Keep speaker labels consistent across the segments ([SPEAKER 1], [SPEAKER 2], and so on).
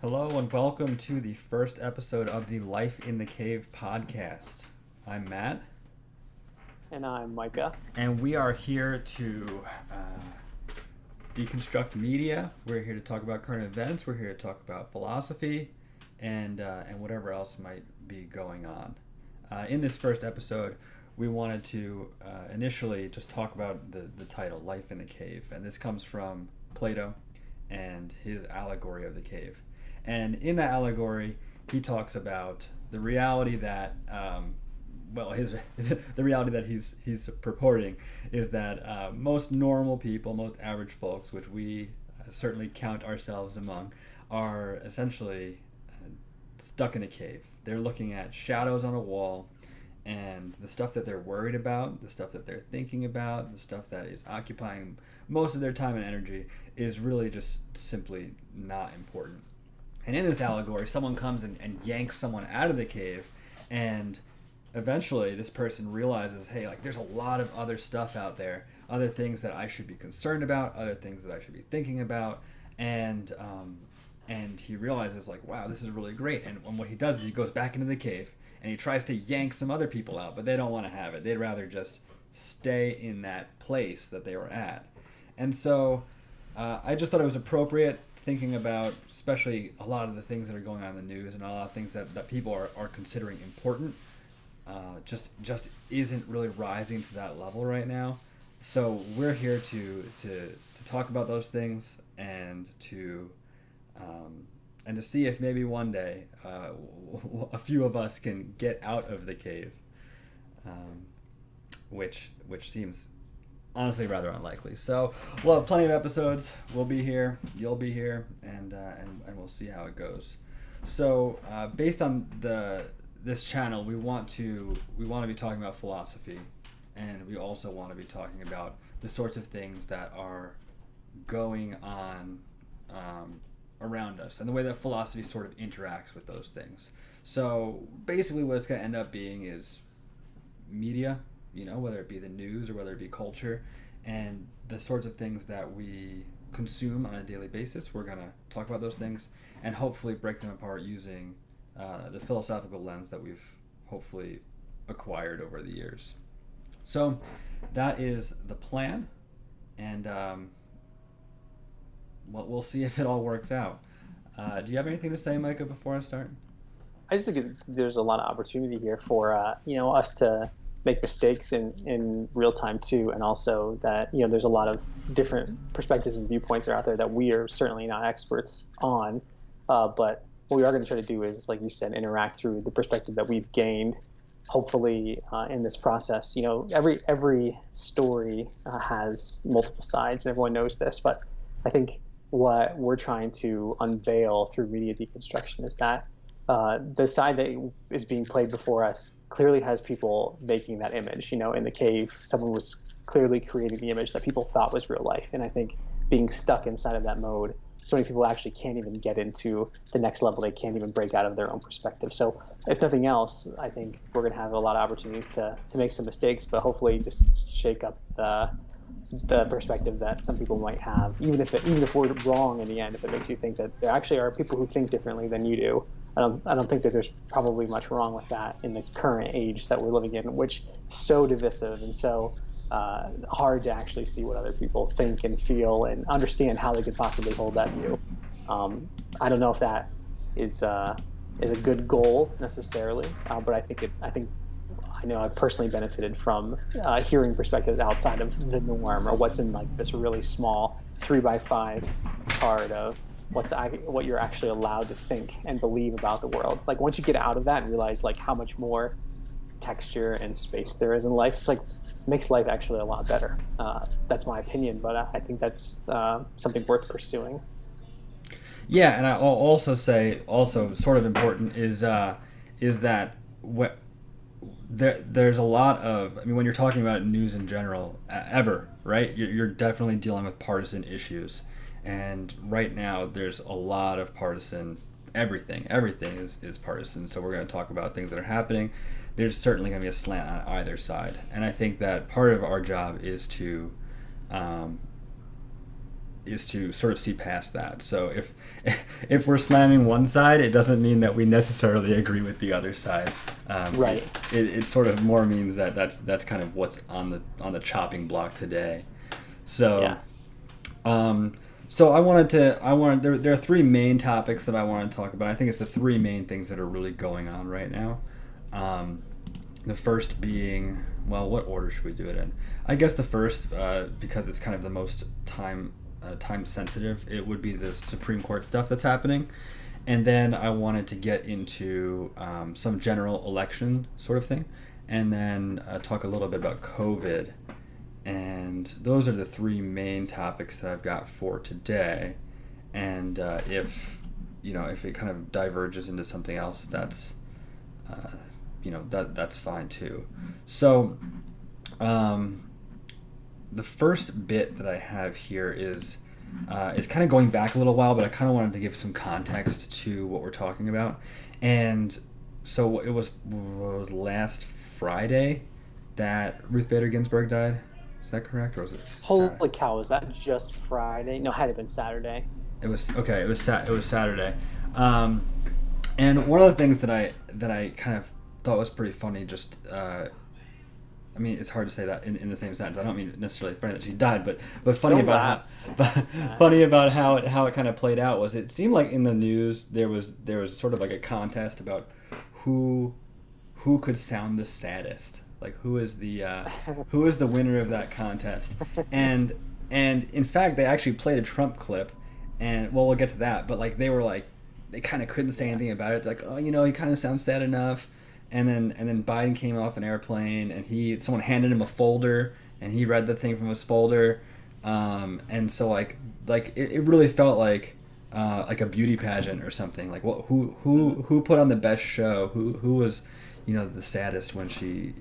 [SPEAKER 1] Hello and welcome to the first episode of the Life in the Cave podcast. I'm Matt,
[SPEAKER 2] And I'm Micah.
[SPEAKER 1] and we are here to deconstruct media. We're here to talk about current events. We're here to talk about philosophy, and whatever else might be going on. In this first episode, we wanted to initially just talk about the title, Life in the Cave, and this comes from Plato and his allegory of the cave. And in that allegory, he talks about the reality that, his the reality that he's purporting is that most normal people, most average folks, which we certainly count ourselves among, are essentially stuck in a cave. They're looking at shadows on a wall, and the stuff that they're worried about, the stuff that they're thinking about, the stuff that is occupying most of their time and energy is really just simply not important. And in this allegory, someone comes and yanks someone out of the cave, and eventually this person realizes, hey, like there's a lot of other stuff out there, other things that I should be concerned about, other things that I should be thinking about, and he realizes like, wow, this is really great. And what he does is he goes back into the cave and he tries to yank some other people out, but they don't want to have it. They'd rather just stay in that place that they were at. And so I just thought it was appropriate, thinking about especially a lot of the things that are going on in the news and a lot of things that people are considering important, just isn't really rising to that level right now. So we're here to talk about those things and to see if maybe one day a few of us can get out of the cave, which seems honestly rather unlikely. So we'll have plenty of episodes. We'll be here, you'll be here, and we'll see how it goes. So based on this channel, we want to be talking about philosophy, and we also want to be talking about the sorts of things that are going on around us and the way that philosophy sort of interacts with those things. So basically what it's going to end up being is media, whether it be the news or whether it be culture, and the sorts of things that we consume on a daily basis. We're going to talk about those things and hopefully break them apart using the philosophical lens that we've hopefully acquired over the years. So that is the plan, and we'll see if it all works out. Do you have anything to say, Micah, before I start?
[SPEAKER 2] I just think there's a lot of opportunity here for us to make mistakes in real time too, and also that there's a lot of different perspectives and viewpoints that are out there that we are certainly not experts on. But what we are going to try to do is, like you said, interact through the perspective that we've gained, hopefully in this process. Every story has multiple sides, and everyone knows this. But I think what we're trying to unveil through media deconstruction is that the side that is being played before us clearly has people making that image. In the cave, someone was clearly creating the image that people thought was real life. And I think being stuck inside of that mode, so many people actually can't even get into the next level. They can't even break out of their own perspective. So if nothing else, I think we're going to have a lot of opportunities to make some mistakes, but hopefully just shake up the perspective that some people might have, even if we're wrong in the end. If it makes you think that there actually are people who think differently than you do, I don't think that there's probably much wrong with that in the current age that we're living in, which is so divisive and so hard to actually see what other people think and feel and understand how they could possibly hold that view. I don't know if that is a good goal necessarily, but I know I've personally benefited from hearing perspectives outside of the norm, or what's in like this really small 3x5 card of what you're actually allowed to think and believe about the world. Like once you get out of that and realize like how much more texture and space there is in life, it's like makes life actually a lot better. That's my opinion, but I think that's something worth pursuing.
[SPEAKER 1] Yeah, and I'll also say, sort of important is that there's a lot of, I mean, when you're talking about news in general, ever, right? You're definitely dealing with partisan issues, and right now there's a lot of partisan everything. Everything is partisan. So we're going to talk about things that are happening. There's certainly going to be a slant on either side, and I think that part of our job is to is to sort of see past that. So if if we're slamming one side, it doesn't mean that we necessarily agree with the other side.
[SPEAKER 2] Right.
[SPEAKER 1] It sort of more means that that's kind of what's on the chopping block today. So.
[SPEAKER 2] Yeah.
[SPEAKER 1] So there are three main topics that I want to talk about. I think it's the three main things that are really going on right now. The first being, well, what order should we do it in? I guess the first, because it's kind of the most time sensitive, it would be the Supreme Court stuff that's happening. And then I wanted to get into some general election sort of thing. And then talk a little bit about COVID. And those are the three main topics that I've got for today. And if it kind of diverges into something else, that's that's fine too. So the first bit that I have here is kind of going back a little while, but I kind of wanted to give some context to what we're talking about. And so it was last Friday that Ruth Bader Ginsburg died. Is that correct, or was it Saturday?
[SPEAKER 2] Holy cow! Was that just Friday? No, it had it been Saturday.
[SPEAKER 1] It was okay. It was Saturday, and one of the things that I kind of thought was pretty funny. Just, I mean, it's hard to say that in the same sentence. I don't mean necessarily funny that she died, but funny
[SPEAKER 2] Don't
[SPEAKER 1] about
[SPEAKER 2] laugh.
[SPEAKER 1] funny about how it kind of played out was it seemed like in the news there was sort of like a contest about who could sound the saddest. Like who is the winner of that contest? And in fact, they actually played a Trump clip, and well, we'll get to that. But like they kind of couldn't say anything about it. Like, oh, he kind of sounds sad enough. And then Biden came off an airplane, and someone handed him a folder, and he read the thing from his folder. And so like it really felt like a beauty pageant or something. Like who put on the best show? Who was the saddest when she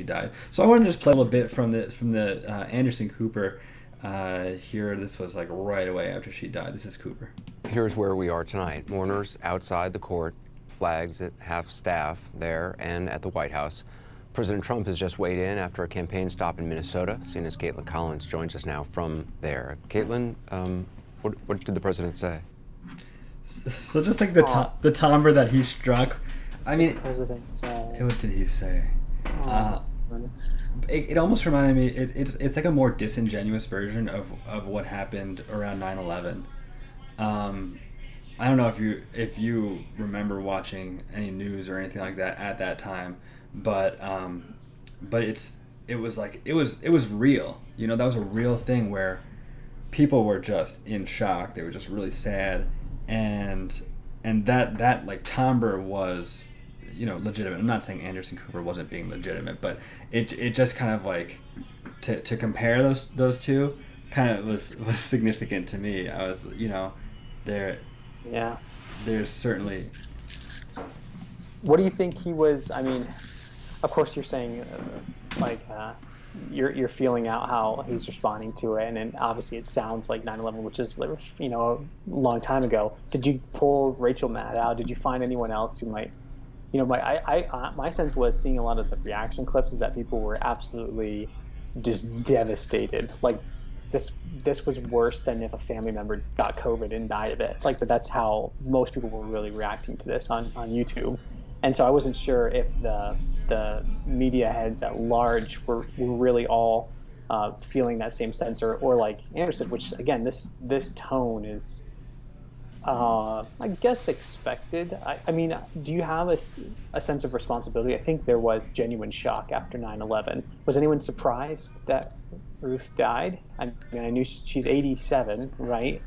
[SPEAKER 1] died. So I want to just play a little bit from the Anderson Cooper here. This was like right away after she died. This is Cooper.
[SPEAKER 3] Here's where we are tonight. Mourners outside the court, flags at half staff there and at the White House. President Trump has just weighed in after a campaign stop in Minnesota. CNN's Caitlin Collins joins us now from there. Caitlin, what did the president say?
[SPEAKER 1] So just like the timbre that he struck. I mean,
[SPEAKER 2] President said,
[SPEAKER 1] what did he say? It almost reminded me. It's like a more disingenuous version of what happened around 9/11. I don't know if you remember watching any news or anything like that at that time, but it was real. That was a real thing where people were just in shock. They were just really sad, and that like timbre was legitimate. I'm not saying Anderson Cooper wasn't being legitimate, but it just kind of like to compare those two kind of was significant to me. I was there.
[SPEAKER 2] Yeah.
[SPEAKER 1] There's certainly.
[SPEAKER 2] What do you think he was? I mean, of course you're saying you're feeling out how he's responding to it, and then obviously it sounds like 9/11, which is a long time ago. Did you pull Rachel Maddow? Did you find anyone else who might? My sense was seeing a lot of the reaction clips is that people were absolutely just devastated. Like this was worse than if a family member got COVID and died of it. But that's how most people were really reacting to this on YouTube. And so I wasn't sure if the media heads at large were really all feeling that same sense, or like Anderson, which again, this tone is I guess expected. I mean, do you have a sense of responsibility? I think there was genuine shock after 9/11. Was anyone surprised that Ruth died? I mean, I knew she's 87, right?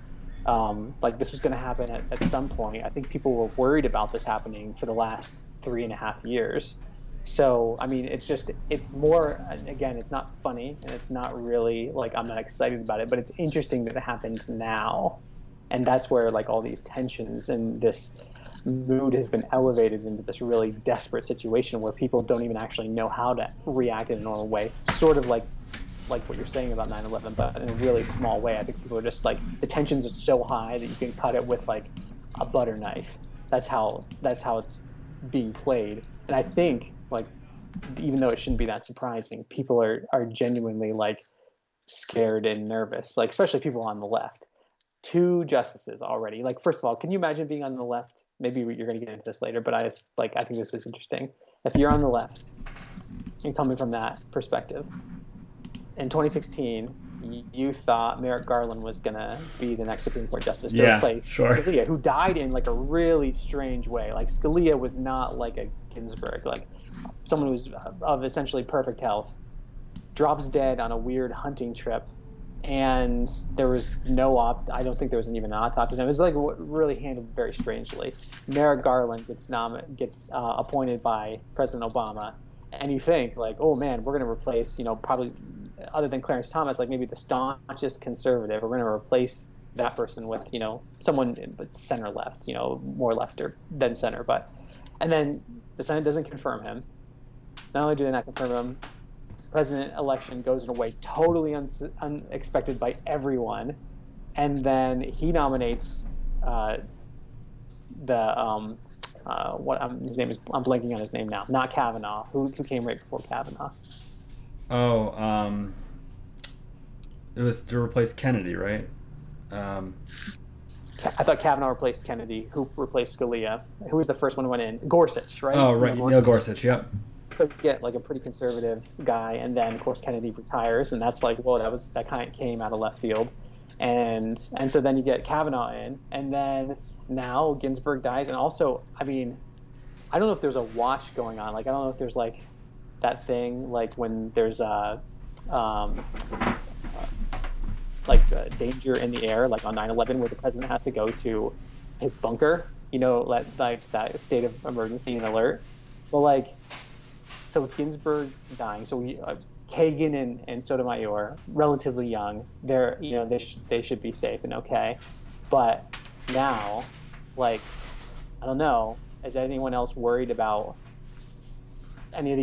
[SPEAKER 2] This was going to happen at some point. I think people were worried about this happening for the last 3.5 years. So, I mean, it's more, again, it's not funny, and it's not really like I'm not excited about it, but it's interesting that it happened now. And that's where all these tensions and this mood has been elevated into this really desperate situation where people don't even actually know how to react in a normal way. Sort of like what you're saying about 9/11, but in a really small way. I think people are just the tensions are so high that you can cut it with a butter knife. That's how it's being played. And I think even though it shouldn't be that surprising, people are genuinely scared and nervous, especially people on the left. 2 justices already. Like, first of all, can you imagine being on the left? Maybe you're going to get into this later, but I think this is interesting. If you're on the left and coming from that perspective, in 2016, you thought Merrick Garland was going to be the next Supreme Court justice to replace Scalia, who died in like a really strange way. Like, Scalia was not like a Ginsburg, like someone who was of essentially perfect health, drops dead on a weird hunting trip, and there was I don't think there was even an autopsy. It was like really handled very strangely. Merrick Garland gets appointed by President Obama, and you think like, oh man, we're going to replace, probably other than Clarence Thomas, like maybe the staunchest conservative, we're going to replace that person with, someone center left, more left than center. And then the Senate doesn't confirm him. Not only do they not confirm him, president election goes in a way totally unexpected by everyone, and then he nominates his name is, I'm blanking on his name now, not Kavanaugh, who came right before Kavanaugh.
[SPEAKER 1] It was to replace Kennedy, right?
[SPEAKER 2] I thought Kavanaugh replaced Kennedy, who replaced Scalia. Who was the first one who went in? Gorsuch, right?
[SPEAKER 1] Oh, right, Neil Gorsuch, yep.
[SPEAKER 2] So you get like a pretty conservative guy, and then of course Kennedy retires, and that's like, well, that kind of came out of left field, and so then you get Kavanaugh in, and then now Ginsburg dies, and also, I mean, I don't know if there's a watch going on, like I don't know if there's like that thing like when there's danger in the air, like on 9/11, where the president has to go to his bunker, like that state of emergency and alert. But so with Ginsburg dying, so Kagan and Sotomayor, relatively young, they should be safe and okay. But now, I don't know, is anyone else worried about any of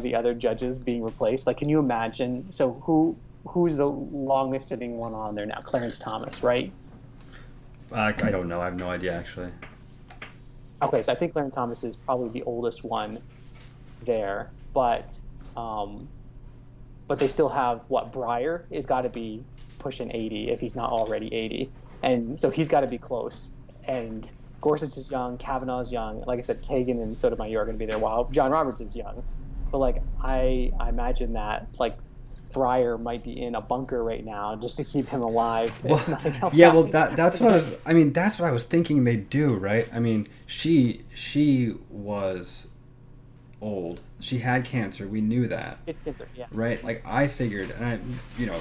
[SPEAKER 2] the other judges being replaced? Like, can you imagine? So who's the longest sitting one on there now? Clarence Thomas, right?
[SPEAKER 1] I don't know. I have no idea, actually.
[SPEAKER 2] Okay, so I think Clarence Thomas is probably the oldest one there, but they still have Breyer has got to be pushing 80 if he's not already 80, and so he's got to be close. And Gorsuch is young, Kavanaugh is young. Like I said, Kagan and Sotomayor are going to be there while John Roberts is young. But I imagine that Breyer might be in a bunker right now just to keep him alive.
[SPEAKER 1] That's what I was thinking they'd do, right? I mean, she was old. She had cancer. We knew that.
[SPEAKER 2] It's cancer, yeah.
[SPEAKER 1] Right? I figured, and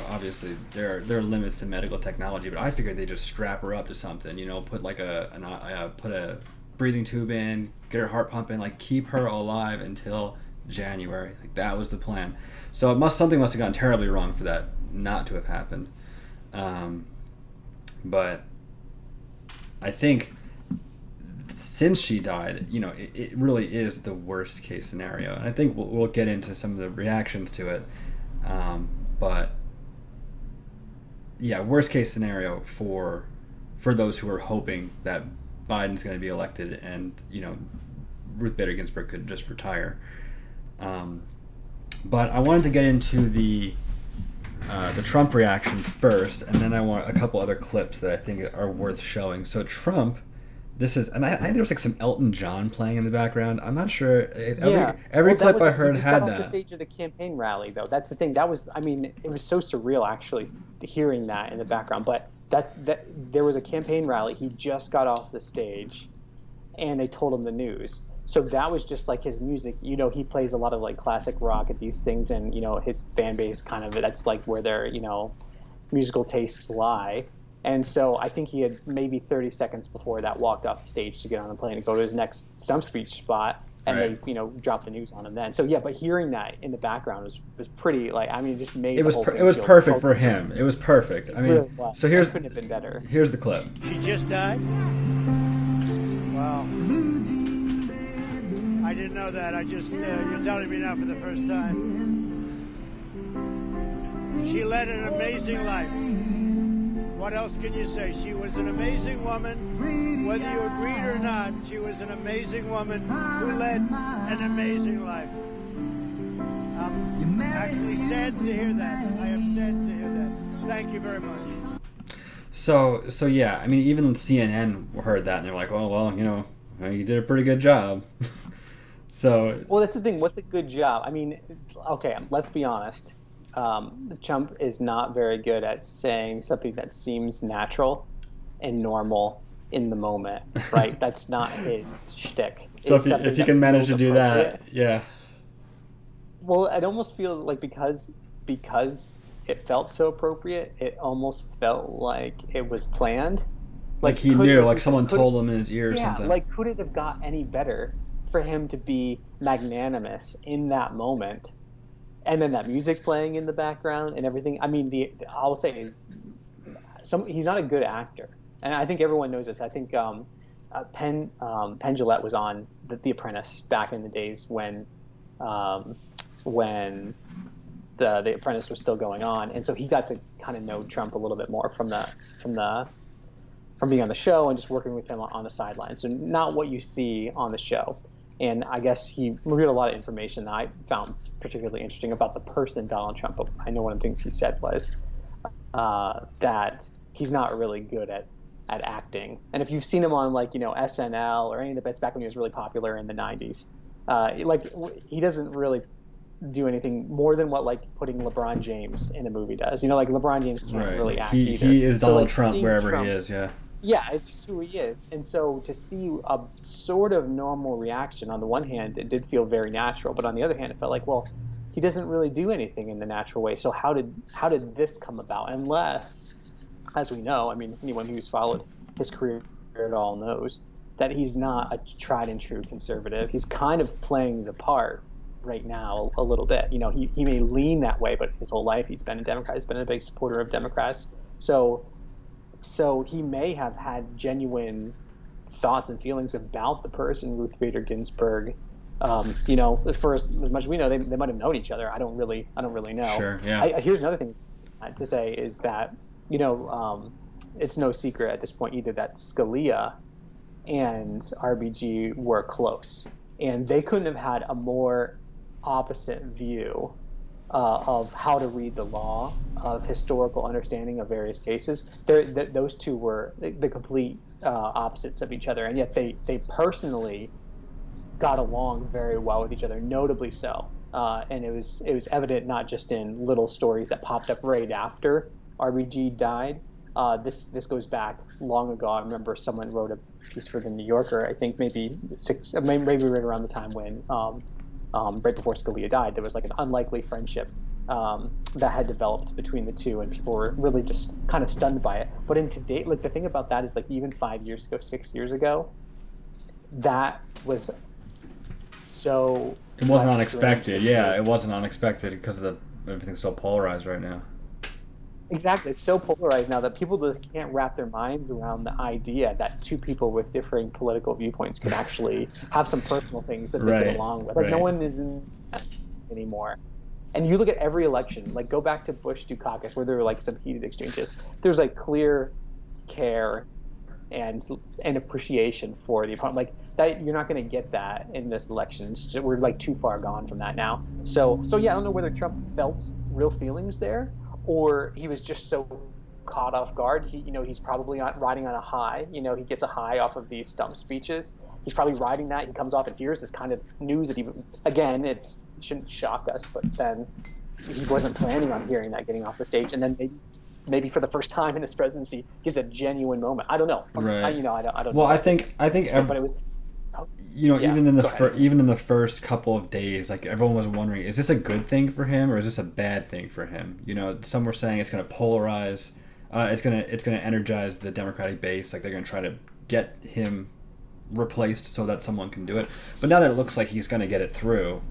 [SPEAKER 1] obviously there are limits to medical technology, but I figured they just strap her up to something, put put a breathing tube in, get her heart pumping, keep her alive until January. That was the plan. So something must have gone terribly wrong for that not to have happened. But I think since she died, it really is the worst case scenario. And I think we'll get into some of the reactions to it. But yeah, worst case scenario for those who are hoping that Biden's going to be elected and, Ruth Bader Ginsburg could just retire. But I wanted to get into the Trump reaction first, and then I want a couple other clips that I think are worth showing. So Trump, and I think there was some Elton John playing in the background. I'm not sure. Every clip I heard had that.
[SPEAKER 2] Off the stage of the campaign rally, though. That's the thing. It was so surreal actually hearing that in the background. But there was a campaign rally. He just got off the stage, and they told him the news. So that was just his music. He plays a lot of classic rock at these things, and his fan base that's where their musical tastes lie. And so I think he had maybe 30 seconds before that walked off the stage to get on the plane and go to his next stump speech spot, and
[SPEAKER 1] right.
[SPEAKER 2] They dropped the news on him then. So yeah, but hearing that in the background was pretty just made
[SPEAKER 1] it was perfect for him. It was perfect.
[SPEAKER 2] Really
[SPEAKER 1] so
[SPEAKER 2] couldn't have been better.
[SPEAKER 1] Here's the clip.
[SPEAKER 4] She just died. Wow. I didn't know that. You're telling me now for the first time. She led an amazing life. What else can you say? She was an amazing woman. Whether you agreed or not, she was an amazing woman who led an amazing life. I'm actually saddened to hear that. I am saddened to hear that. Thank you very much.
[SPEAKER 1] So yeah, I mean, even CNN heard that and they're like, well, you did a pretty good job. So
[SPEAKER 2] Well, that's the thing. What's a good job? I mean, okay, let's be honest. Trump is not very good at saying something that seems natural and normal in the moment, right? That's not his shtick.
[SPEAKER 1] so
[SPEAKER 2] It's
[SPEAKER 1] if
[SPEAKER 2] something
[SPEAKER 1] you can manage to
[SPEAKER 2] feels
[SPEAKER 1] do that,
[SPEAKER 2] appropriate.
[SPEAKER 1] yeah,
[SPEAKER 2] Well, it almost feels like because it felt so appropriate, it almost felt like it was planned.
[SPEAKER 1] like he
[SPEAKER 2] could
[SPEAKER 1] knew,
[SPEAKER 2] it-
[SPEAKER 1] like someone
[SPEAKER 2] could-
[SPEAKER 1] told him in his ear or
[SPEAKER 2] Yeah,
[SPEAKER 1] something.
[SPEAKER 2] like could it have got any better for him to be magnanimous in that moment? And then that music playing in the background and everything. I mean, I'll say he's not a good actor, and I think everyone knows this. I think Penn Jillette was on the Apprentice back in the days when the Apprentice was still going on, and so he got to kind of know Trump a little bit more from being on the show and just working with him on the sidelines. So not what you see on the show. And I guess he revealed a lot of information that I found particularly interesting about the person Donald Trump. But I know one of the things he said was that he's not really good at acting. And if you've seen him on SNL or any of the bits back when he was really popular in the 90s, he doesn't really do anything more than what putting LeBron James in a movie does. Like LeBron James can't
[SPEAKER 1] Right.
[SPEAKER 2] really act
[SPEAKER 1] He
[SPEAKER 2] either.
[SPEAKER 1] is
[SPEAKER 2] So,
[SPEAKER 1] Donald Trump
[SPEAKER 2] seeing
[SPEAKER 1] wherever
[SPEAKER 2] Trump-
[SPEAKER 1] he is. Yeah.
[SPEAKER 2] Yeah, it's just who he is. And so to see a sort of normal reaction, on the one hand, it did feel very natural, but on the other hand, it felt like, well, he doesn't really do anything in the natural way. So how did this come about? Unless, as we know, I mean, anyone who's followed his career at all knows that he's not a tried and true conservative. He's kind of playing the part right now a little bit. He may lean that way, but his whole life he's been a Democrat. He's been a big supporter of Democrats. So he may have had genuine thoughts and feelings about the person Ruth Bader Ginsburg. For as much as we know, they might have known each other. I don't really know.
[SPEAKER 1] Sure. Yeah.
[SPEAKER 2] Here's another thing to say is that it's no secret at this point either that Scalia and RBG were close, and they couldn't have had a more opposite view of how to read the law, of historical understanding of various cases. Those two were the complete opposites of each other, and yet they personally got along very well with each other, notably so. And it was evident not just in little stories that popped up right after RBG died. This goes back long ago. I remember someone wrote a piece for the New Yorker, I think maybe right around the time when right before Scalia died, there was an unlikely friendship that had developed between the two, and people were really just kind of stunned by it. But in today, the thing about that is even 5 years ago, 6 years ago, that was so.
[SPEAKER 1] It wasn't
[SPEAKER 2] much
[SPEAKER 1] unexpected.
[SPEAKER 2] strange
[SPEAKER 1] Yeah,
[SPEAKER 2] because-
[SPEAKER 1] it wasn't unexpected because everything's so polarized right now.
[SPEAKER 2] Exactly. It's so polarized now that people just can't wrap their minds around the idea that two people with differing political viewpoints can actually have some personal things that they
[SPEAKER 1] Right,
[SPEAKER 2] get along with.
[SPEAKER 1] right.
[SPEAKER 2] No one is in that anymore. And you look at every election, go back to Bush Dukakis, where there were some heated exchanges. There's clear care and appreciation for the opponent. That you're not going to get that in this election. We're too far gone from that now. So yeah, I don't know whether Trump felt real feelings there, or he was just so caught off guard. He's probably not riding on a high. He gets a high off of these stump speeches. He's probably riding that. He comes off and hears this kind of news that it shouldn't shock us, but then he wasn't planning on hearing that getting off the stage, and then maybe for the first time in his presidency gives a genuine moment. I don't know.
[SPEAKER 1] Right.
[SPEAKER 2] I don't
[SPEAKER 1] Well,
[SPEAKER 2] know.
[SPEAKER 1] I think
[SPEAKER 2] But it was. Yeah,
[SPEAKER 1] even in the
[SPEAKER 2] go ahead.
[SPEAKER 1] even in the first couple of days, everyone was wondering, is this a good thing for him or is this a bad thing for him? Some were saying it's going to polarize, it's going to energize the Democratic base, they're going to try to get him replaced so that someone can do it. But now that it looks like he's going to get it through,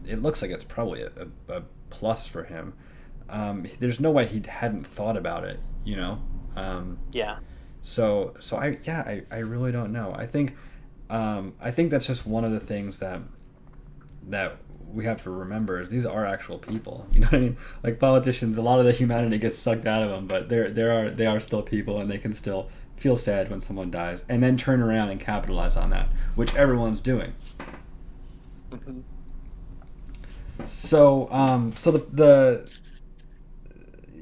[SPEAKER 1] it looks like it's probably a plus for him. There's no way he hadn't thought about it,
[SPEAKER 2] Yeah.
[SPEAKER 1] So I really don't know. I think that's just one of the things that we have to remember is these are actual people. You know what I mean? Politicians, a lot of the humanity gets sucked out of them, but they are still people, and they can still feel sad when someone dies, and then turn around and capitalize on that, which everyone's doing.
[SPEAKER 2] Mm-hmm.
[SPEAKER 1] So the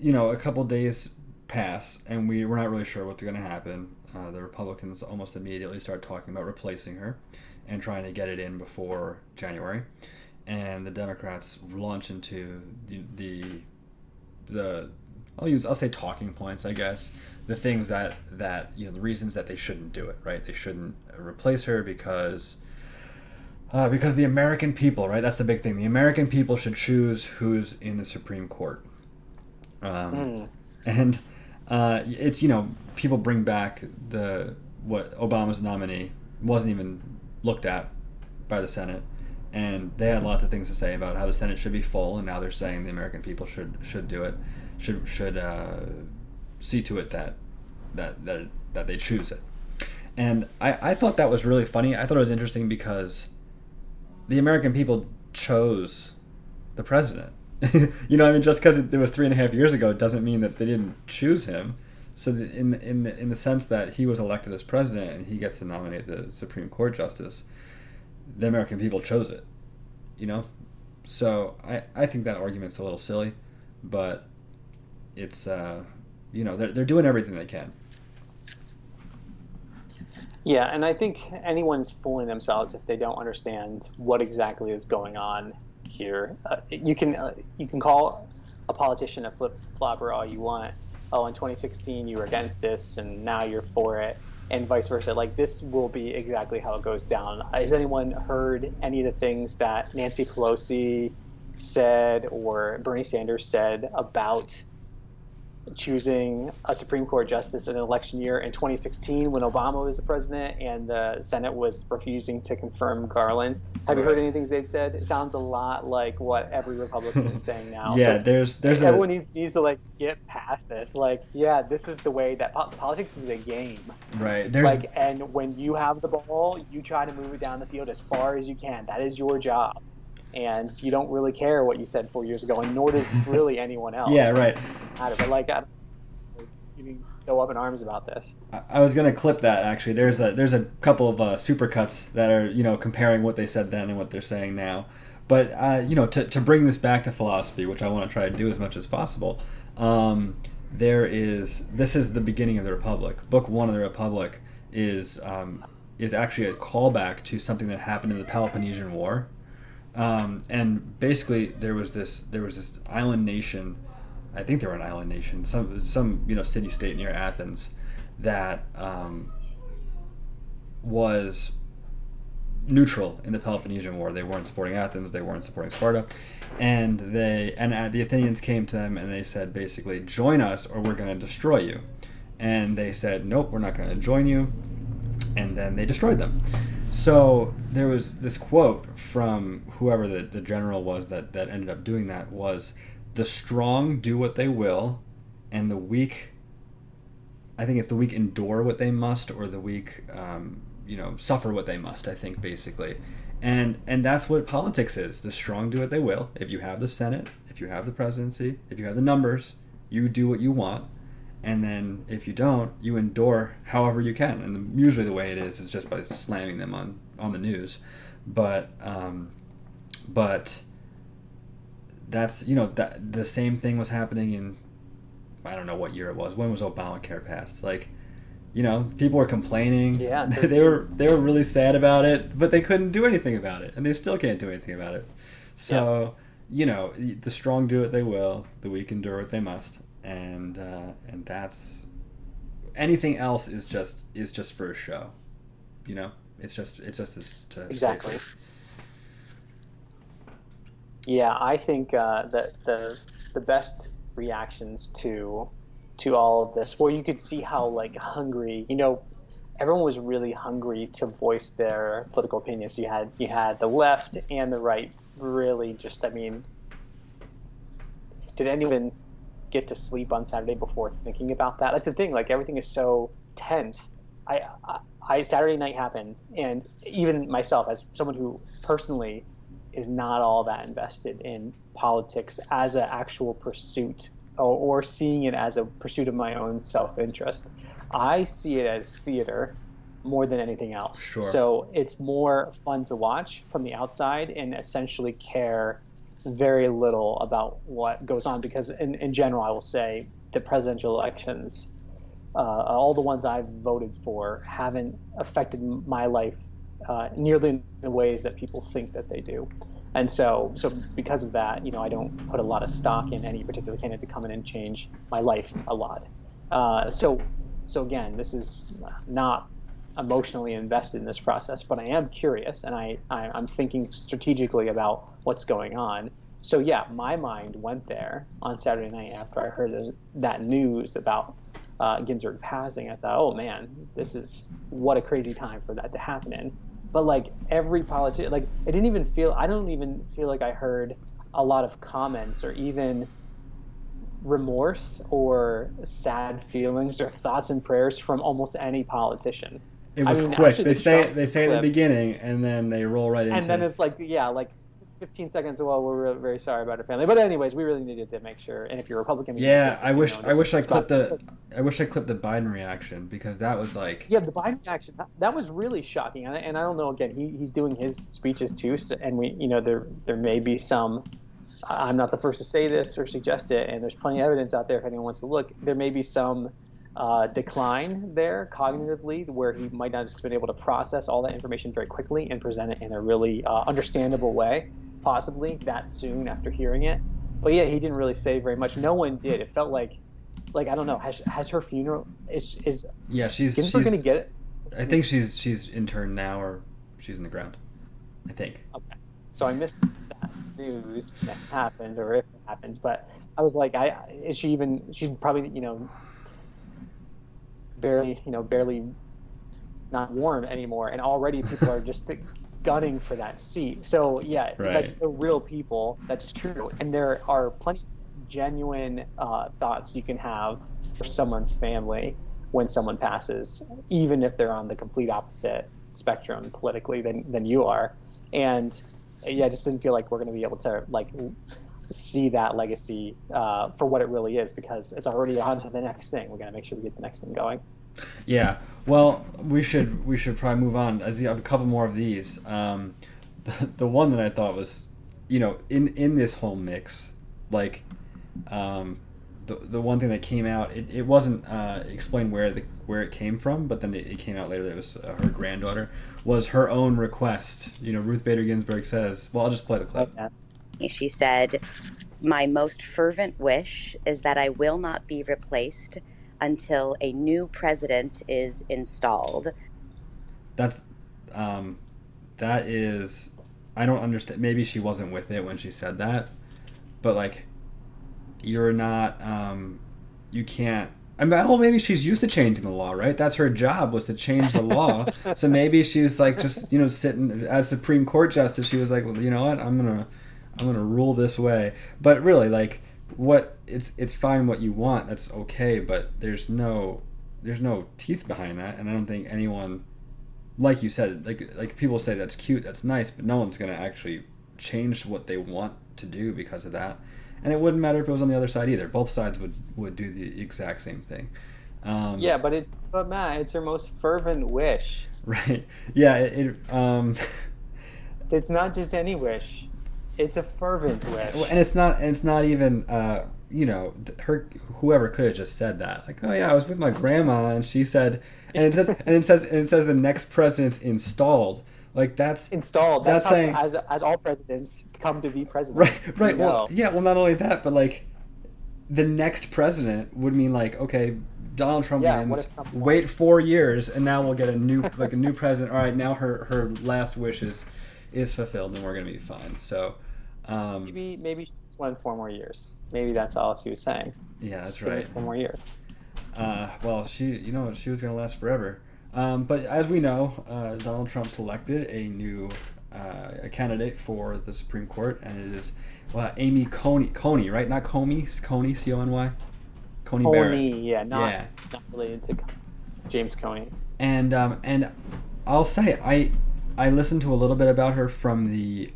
[SPEAKER 1] a couple days pass, and we're not really sure what's going to happen. The Republicans almost immediately start talking about replacing her and trying to get it in before January, and the Democrats launch into the I'll say talking points, I guess, the things that the reasons that they shouldn't do it, right? They shouldn't replace her because the American people, right? That's the big thing. The American people should choose who's in the Supreme Court. And it's, people bring back what Obama's nominee wasn't even looked at by the Senate, and they had lots of things to say about how the Senate should be full, and now they're saying the American people should do it, should see to it that they choose it. And I thought that was really funny. I thought it was interesting because the American people chose the president. Just because it was 3.5 years ago, it doesn't mean that they didn't choose him. So in the sense that he was elected as president and he gets to nominate the Supreme Court justice, the American people chose it. So I think that argument's a little silly, but it's they're doing everything they can.
[SPEAKER 2] Yeah, and I think anyone's fooling themselves if they don't understand what exactly is going on here. You can call a politician a flip-flopper all you want. Oh, in 2016 you were against this, and now you're for it, and vice versa. Like, this will be exactly how it goes down. Has anyone heard any of the things that Nancy Pelosi said or Bernie Sanders said about choosing a Supreme Court justice in an election year in 2016 when Obama was the president and the Senate was refusing to confirm Garland? Have you heard any things they've said? It sounds a lot like what every Republican is saying now.
[SPEAKER 1] Yeah,
[SPEAKER 2] so
[SPEAKER 1] there's
[SPEAKER 2] everyone needs to get past this. This is the way that politics is a game.
[SPEAKER 1] Right.
[SPEAKER 2] And when you have the ball, you try to move it down the field as far as you can. That is your job. And you don't really care what you said 4 years ago, and nor does really anyone else.
[SPEAKER 1] Yeah, right.
[SPEAKER 2] But you're still up in arms about this.
[SPEAKER 1] I was gonna clip that actually. There's a couple of supercuts that are comparing what they said then and what they're saying now. But to bring this back to philosophy, which I want to try to do as much as possible. This is the beginning of the Republic. Book 1 of the Republic is actually a callback to something that happened in the Peloponnesian War. And basically there was this island nation, I think they were an island nation, some city-state near Athens that was neutral in the Peloponnesian War. They weren't supporting Athens, they weren't supporting Sparta, and the Athenians came to them and they said basically, join us or we're going to destroy you. And they said, nope, we're not going to join you. And then they destroyed them. So there was this quote from whoever the general was that ended up doing that was, the strong do what they will, and the weak, I think it's the weak endure what they must, or the weak, suffer what they must, I think, basically. And that's what politics is. The strong do what they will. If you have the Senate, if you have the presidency, if you have the numbers, you do what you want. And then if you don't, you endure however you can. And usually the way it is just by slamming them on the news. But that's, that the same thing was happening in, I don't know what year it was. When was Obamacare passed? People were complaining.
[SPEAKER 2] Yeah,
[SPEAKER 1] they were really sad about it, but they couldn't do anything about it. And they still can't do anything about it. So, the strong do what they will, the weak endure what they must. And that's, anything else is just for a show, it's just to
[SPEAKER 2] exactly. Yeah, I think that the best reactions to all of this, well, you could see how hungry, everyone was really hungry to voice their political opinions. You had the left and the right really just, did anyone get to sleep on Saturday before thinking about that? That's the thing. Everything is so tense. I Saturday night happened, and even myself, as someone who personally is not all that invested in politics as an actual pursuit, or seeing it as a pursuit of my own self-interest, I see it as theater more than anything else.
[SPEAKER 1] Sure.
[SPEAKER 2] So it's more fun to watch from the outside and essentially care very little about what goes on, because in general, I will say, the presidential elections, all the ones I've voted for, haven't affected my life nearly in the ways that people think that they do. And so because of that, I don't put a lot of stock in any particular candidate to come in and change my life a lot. So again, this is not emotionally invested in this process, but I am curious, and I'm thinking strategically about what's going on. So yeah, my mind went there on Saturday night after I heard that news about Ginsburg passing. I thought, oh man, what a crazy time for that to happen in. But like every politician, like I don't even feel like I heard a lot of comments or even remorse or sad feelings or thoughts and prayers from almost any politician.
[SPEAKER 1] It was quick. They say at the beginning, and then they roll right into.
[SPEAKER 2] And then it's like 15 seconds. Well, we're very sorry about her family, but anyways, we really needed to make sure. And if you're Republican,
[SPEAKER 1] I wish I clipped the Biden reaction, because that was like.
[SPEAKER 2] Yeah, the Biden reaction that was really shocking, and I don't know. Again, he's doing his speeches too, and we there may be some. I'm not the first to say this or suggest it, and there's plenty of evidence out there if anyone wants to look. There may be some decline there cognitively, where he might not have just been able to process all that information very quickly and present it in a really understandable way, possibly that soon after hearing it. But yeah, he didn't really say very much. No one did. It felt like I don't know. Has her funeral is
[SPEAKER 1] she's
[SPEAKER 2] Ginsburg going to get it?
[SPEAKER 1] I think she's interned now, or she's in the ground, I think.
[SPEAKER 2] Okay, so I missed that news that happened, or if it happened. But I was like, is she even? She's probably barely not warm anymore, and already people are just gunning for that seat. So yeah,
[SPEAKER 1] right.
[SPEAKER 2] Like the real people, that's true, and there are plenty of genuine thoughts you can have for someone's family when someone passes, even if they're on the complete opposite spectrum politically than you are. And yeah, I just didn't feel like we're going to be able to see that legacy for what it really is, because it's already on to the next thing. We're going to make sure we get the next thing going.
[SPEAKER 1] Yeah, well, we should probably move on. I think I have a couple more of these. The one that I thought was, in this whole mix, like, the one thing that came out, it wasn't explained where it came from, but then it came out later that it was her granddaughter, was her own request. Ruth Bader Ginsburg says, well, I'll just play the clip.
[SPEAKER 5] Okay. She said, "My most fervent wish is that I will not be replaced until a new president is installed."
[SPEAKER 1] That is, I don't understand. Maybe she wasn't with it when she said that, but you're not, you can't. Well, maybe she's used to changing the law, right? That's her job, was to change the law. So maybe she was just sitting as Supreme Court justice. She was like, well, you know what, I'm gonna rule this way. But really, what it's fine what you want, that's okay, but there's no teeth behind that, and I don't think anyone, like you said, like people say that's cute, that's nice, but no one's gonna actually change what they want to do because of that. And it wouldn't matter if it was on the other side either. Both sides would do the exact same thing.
[SPEAKER 2] Yeah, but Matt, it's her most fervent wish.
[SPEAKER 1] Right. Yeah.
[SPEAKER 2] It's not just any wish. It's a fervent wish.
[SPEAKER 1] And it's not even her, whoever could have just said that, oh yeah, I was with my grandma and she said, and it says the next president's installed. That's
[SPEAKER 2] installed. That's saying, as all presidents come to be president.
[SPEAKER 1] Right. Well, yeah. Well, not only that, but the next president would mean okay, Donald Trump wins. Wait 4 years, and now we'll get a new a new president. All right, now her last wish is fulfilled, and we're gonna be fine. So
[SPEAKER 2] maybe she just won 4 more years. Maybe that's all she was saying.
[SPEAKER 1] Yeah, that's right.
[SPEAKER 2] 4 more years.
[SPEAKER 1] Well, she was gonna last forever. But as we know, Donald Trump selected a new a candidate for the Supreme Court, and it is Amy Coney, right? Not Comey, Coney, C-O-N-Y? Coney Barrett.
[SPEAKER 2] Yeah, not related to James Coney.
[SPEAKER 1] And I'll say, I listened to a little bit about her from the,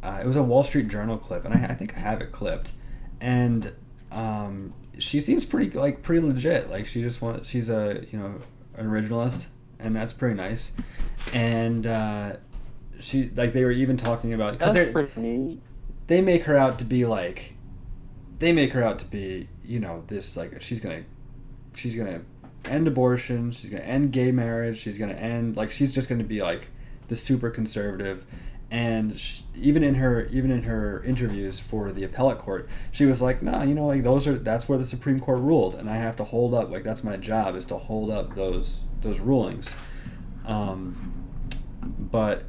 [SPEAKER 1] it was a Wall Street Journal clip, and I think I have it clipped. And she seems pretty legit. She's an originalist, and that's pretty nice. And she, they were even talking about, because they make her out to be this like she's gonna end abortion, she's gonna end gay marriage, she's gonna end she's just gonna be like the super conservative. And even in her interviews for the appellate court, she was like, no, that's where the Supreme Court ruled, and I have to hold up, that's my job, is to hold up those rulings. But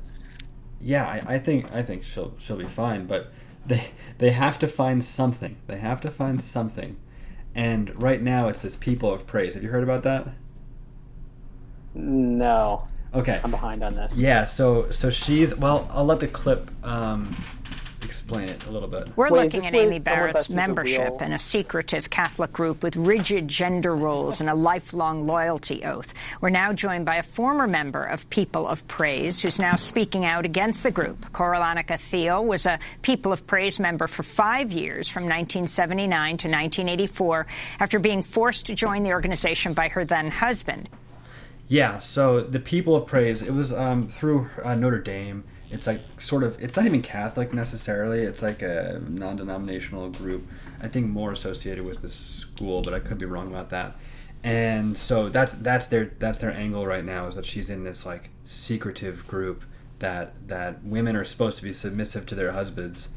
[SPEAKER 1] yeah, I think she'll be fine, but they have to find something. They have to find something. And right now it's this People of Praise. Have you heard about that?
[SPEAKER 2] No.
[SPEAKER 1] Okay.
[SPEAKER 2] I'm behind on this.
[SPEAKER 1] Yeah, so she's, well, I'll let the clip explain it a little bit.
[SPEAKER 6] We're looking at Amy Barrett's membership in a secretive Catholic group with rigid gender roles and a lifelong loyalty oath. We're now joined by a former member of People of Praise who's now speaking out against the group. Korolanka Theo was a People of Praise member for 5 years, from 1979 to 1984, after being forced to join the organization by her then husband.
[SPEAKER 1] Yeah, so the People of Praise, it was through Notre Dame. It's like it's not even Catholic necessarily. It's like a non-denominational group. I think more associated with the school, but I could be wrong about that. And so that's their angle right now, is that she's in this like secretive group that women are supposed to be submissive to their husbands.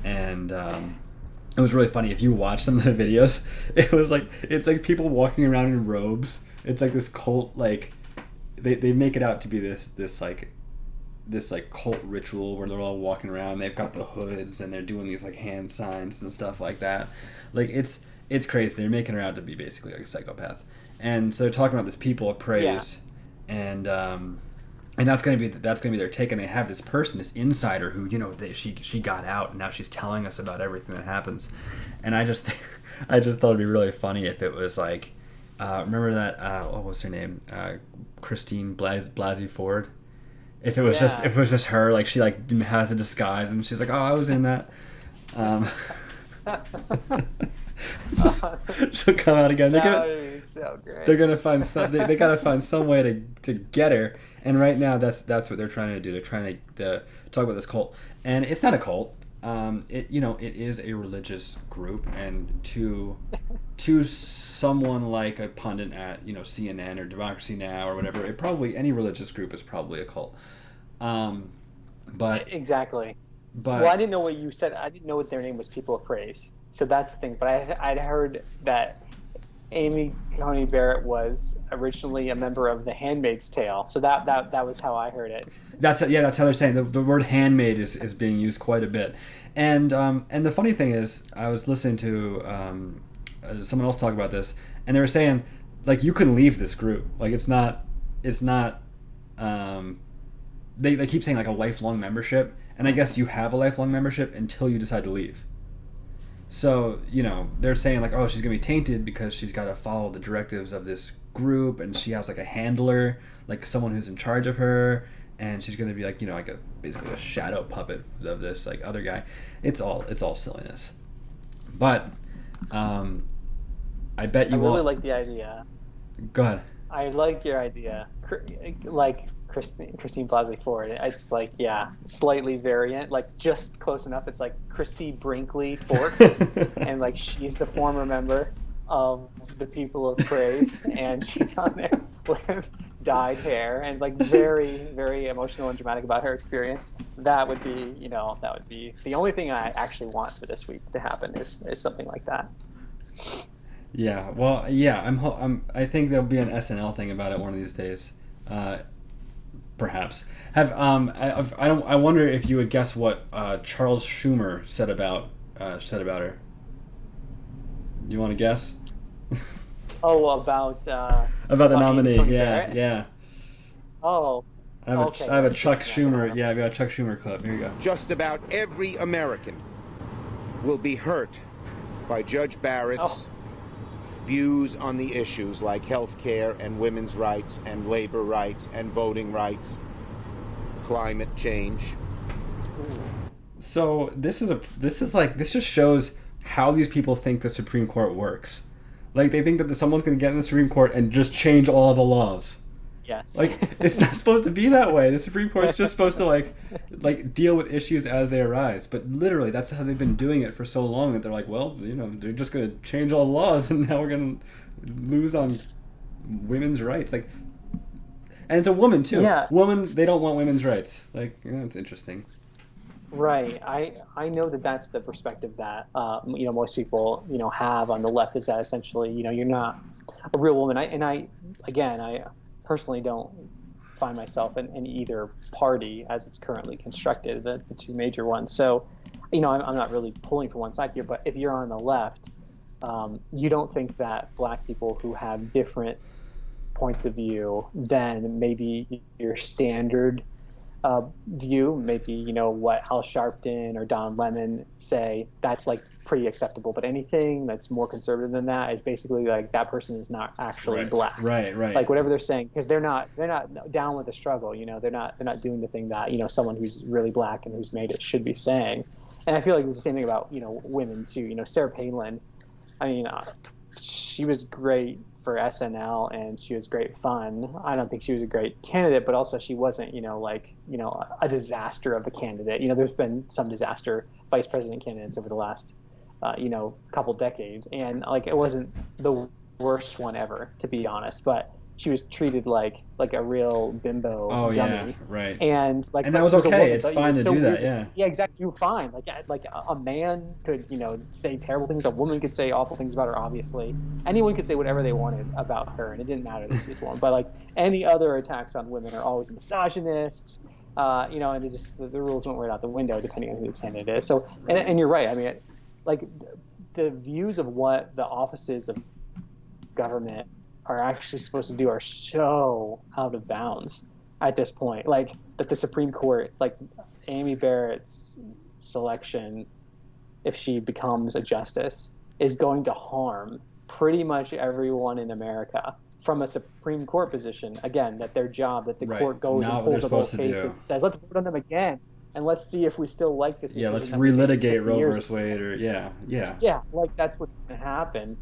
[SPEAKER 1] And it was really funny if you watch some of the videos. It's like people walking around in robes. It's like this cult, like they make it out to be this cult ritual where they're all walking around. They've got the hoods and they're doing these like hand signs and stuff like that. Like it's crazy. They're making her out to be basically like a psychopath. And so they're talking about this People of Praise, and that's gonna be their take. And they have this person, this insider who she got out and now she's telling us about everything that happens. And I just thought it'd be really funny if it was like. Remember that? What was her name? Christine Blasey Ford. If it was just her, like she like has a disguise and she's like, oh, I was in that. She'll come out again. They're gonna find some. They gotta find some way to get her. And right now, that's what they're trying to do. They're trying to talk about this cult, and it's not a cult. It is a religious group, and to someone like a pundit at CNN or Democracy Now or whatever, any religious group is probably a cult. But
[SPEAKER 2] exactly.
[SPEAKER 1] But
[SPEAKER 2] well, I didn't know what you said. I didn't know what their name was. People of Praise. So that's the thing. But I'd heard that Amy Coney Barrett was originally a member of The Handmaid's Tale. So that was how I heard it.
[SPEAKER 1] That's how they're saying. The word handmaid is being used quite a bit. And the funny thing is, I was listening to someone else talk about this, and they were saying, like, you can leave this group. Like, it's not they keep saying like a lifelong membership, and I guess you have a lifelong membership until you decide to leave. So, they're saying like, oh, she's going to be tainted because she's got to follow the directives of this group, and she has like a handler, like someone who's in charge of her, and she's going to be like, basically a shadow puppet of this like other guy. It's all silliness. But I bet you
[SPEAKER 2] really like the idea.
[SPEAKER 1] Go ahead.
[SPEAKER 2] I like your idea. Like Christine Blasey Ford. It's like, slightly variant, like just close enough. It's like Christy Brinkley Ford, and like she's the former member of the People of Praise, and she's on there with dyed hair and like very, very emotional and dramatic about her experience. That would be the only thing I actually want for this week to happen is something like that.
[SPEAKER 1] Yeah, well, yeah, I think there'll be an SNL thing about it one of these days. Perhaps. I wonder if you would guess what Charles Schumer said about her. You want to guess?
[SPEAKER 2] Oh, about
[SPEAKER 1] the nominee. Yeah.
[SPEAKER 2] Oh.
[SPEAKER 1] I have a Chuck Schumer. Yeah, I've got a Chuck Schumer clip. Here you go.
[SPEAKER 7] Just about every American will be hurt by Judge Barrett's views on the issues like health care and women's rights and labor rights and voting rights, climate change.
[SPEAKER 1] So this just shows how these people think the Supreme Court works. Like, they think that someone's going to get in the Supreme Court and just change all the laws.
[SPEAKER 2] Yes.
[SPEAKER 1] Like, it's not supposed to be that way. The Supreme Court is just supposed to like deal with issues as they arise. But literally, that's how they've been doing it for so long that they're like, well, they're just going to change all the laws, and now we're going to lose on women's rights. Like, and it's a woman too.
[SPEAKER 2] Yeah.
[SPEAKER 1] Woman, they don't want women's rights. Like, it's interesting.
[SPEAKER 2] Right. I know that's the perspective that most people have on the left, is that essentially you're not a real woman. I personally don't find myself in either party as it's currently constructed, the two major ones. So I'm not really pulling for one side here, but if you're on the left, you don't think that black people who have different points of view than maybe your standard view, maybe what Al Sharpton or Don Lemon say, that's like pretty acceptable, but anything that's more conservative than that is basically like that person is not actually black.
[SPEAKER 1] Right.
[SPEAKER 2] Like whatever they're saying, because they're not down with the struggle. They're not doing the thing that someone who's really black and who's made it should be saying. And I feel like it's the same thing about women too. Sarah Palin, I mean, she was great for SNL and she was great fun. I don't think she was a great candidate, but also she wasn't, a disaster of a candidate. There's been some disaster vice president candidates over the last, couple decades, and like it wasn't the worst one ever, to be honest. But she was treated like a real bimbo dummy.
[SPEAKER 1] Yeah, right.
[SPEAKER 2] And
[SPEAKER 1] that was okay. It's fine to do that. Yeah.
[SPEAKER 2] Yeah, exactly. You're fine. Like a man could, say terrible things. A woman could say awful things about her. Obviously, anyone could say whatever they wanted about her, and it didn't matter that she was one. But like any other attacks on women are always misogynists. And it just the rules went right out the window depending on who the candidate is. So, and you're right. I mean, like the views of what the offices of government are actually supposed to do are so out of bounds at this point. Like that the Supreme Court, like Amy Barrett's selection, if she becomes a justice, is going to harm pretty much everyone in America from a Supreme Court position. Again, that their job, that the court goes and holds up those cases, says, let's vote on them again, and let's see if we still like this.
[SPEAKER 1] Yeah, let's relitigate Roe versus Wade, or yeah.
[SPEAKER 2] Yeah, like that's what's going to happen.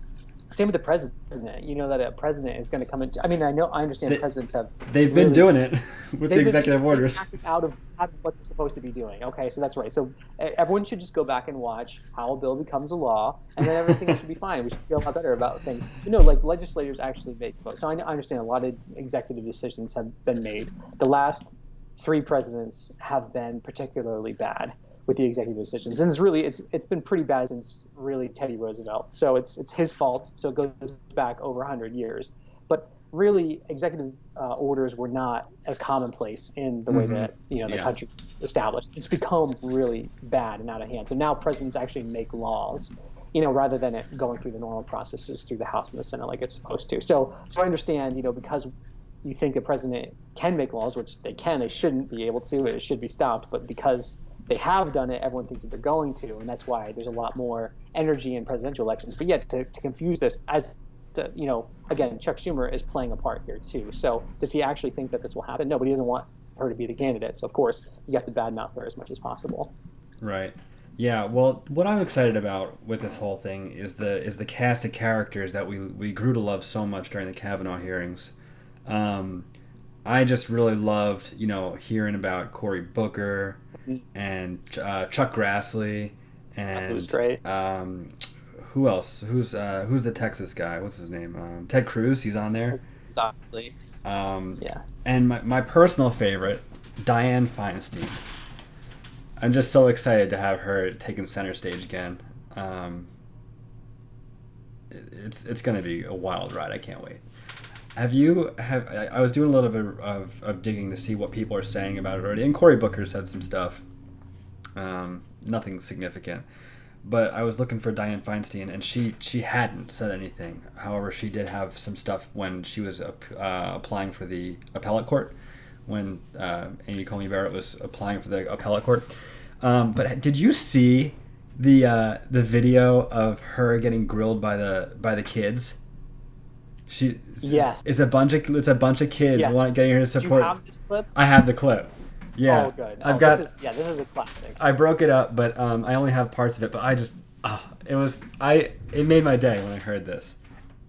[SPEAKER 2] Same with the president. That a president is going to come in. I mean, I understand presidents have.
[SPEAKER 1] They've been doing it with the executive orders.
[SPEAKER 2] Out of what they're supposed to be doing. Okay, so that's right. So everyone should just go back and watch how a bill becomes a law, and then everything should be fine. We should feel a lot better about things. Like legislators actually make votes. So I understand a lot of executive decisions have been made. The last 3 presidents have been particularly bad with the executive decisions, and it's been pretty bad since really Teddy Roosevelt. So it's his fault. So it goes back over 100 years. But really, executive orders were not as commonplace in the way that the country established. It's become really bad and out of hand. So now presidents actually make laws, rather than it going through the normal processes through the House and the Senate like it's supposed to. So I understand, because you think a president can make laws, which they can, they shouldn't be able to. It should be stopped. But because they have done it, everyone thinks that they're going to, and that's why there's a lot more energy in presidential elections. But yet, to confuse this as to, again, Chuck Schumer is playing a part here too. So does he actually think that this will happen? No, but he doesn't want her to be the candidate. So of course, you have to badmouth her as much as possible.
[SPEAKER 1] Right. Yeah. Well, what I'm excited about with this whole thing is the cast of characters that we grew to love so much during the Kavanaugh hearings. I just really loved, hearing about Cory Booker and Chuck Grassley and
[SPEAKER 2] that was great.
[SPEAKER 1] Who else? Who's the Texas guy? What's his name? Ted Cruz. He's on there.
[SPEAKER 2] Obviously. Yeah. And
[SPEAKER 1] my personal favorite, Dianne Feinstein. I'm just so excited to have her taking center stage again. It's going to be a wild ride. I can't wait. I was doing a little bit of digging to see what people are saying about it already, and Cory Booker said some stuff, nothing significant, but I was looking for Dianne Feinstein, and she hadn't said anything. However, she did have some stuff when she was applying for the appellate court, when Amy Coney Barrett was applying for the appellate court. But did you see the video of her getting grilled by the kids?
[SPEAKER 2] Yes.
[SPEAKER 1] It's a bunch of kids getting her to support.
[SPEAKER 2] Do you have this clip?
[SPEAKER 1] I have the clip. Yeah.
[SPEAKER 2] Oh, good. This is a classic.
[SPEAKER 1] I broke it up, but I only have parts of it. But I just, it made my day when I heard this.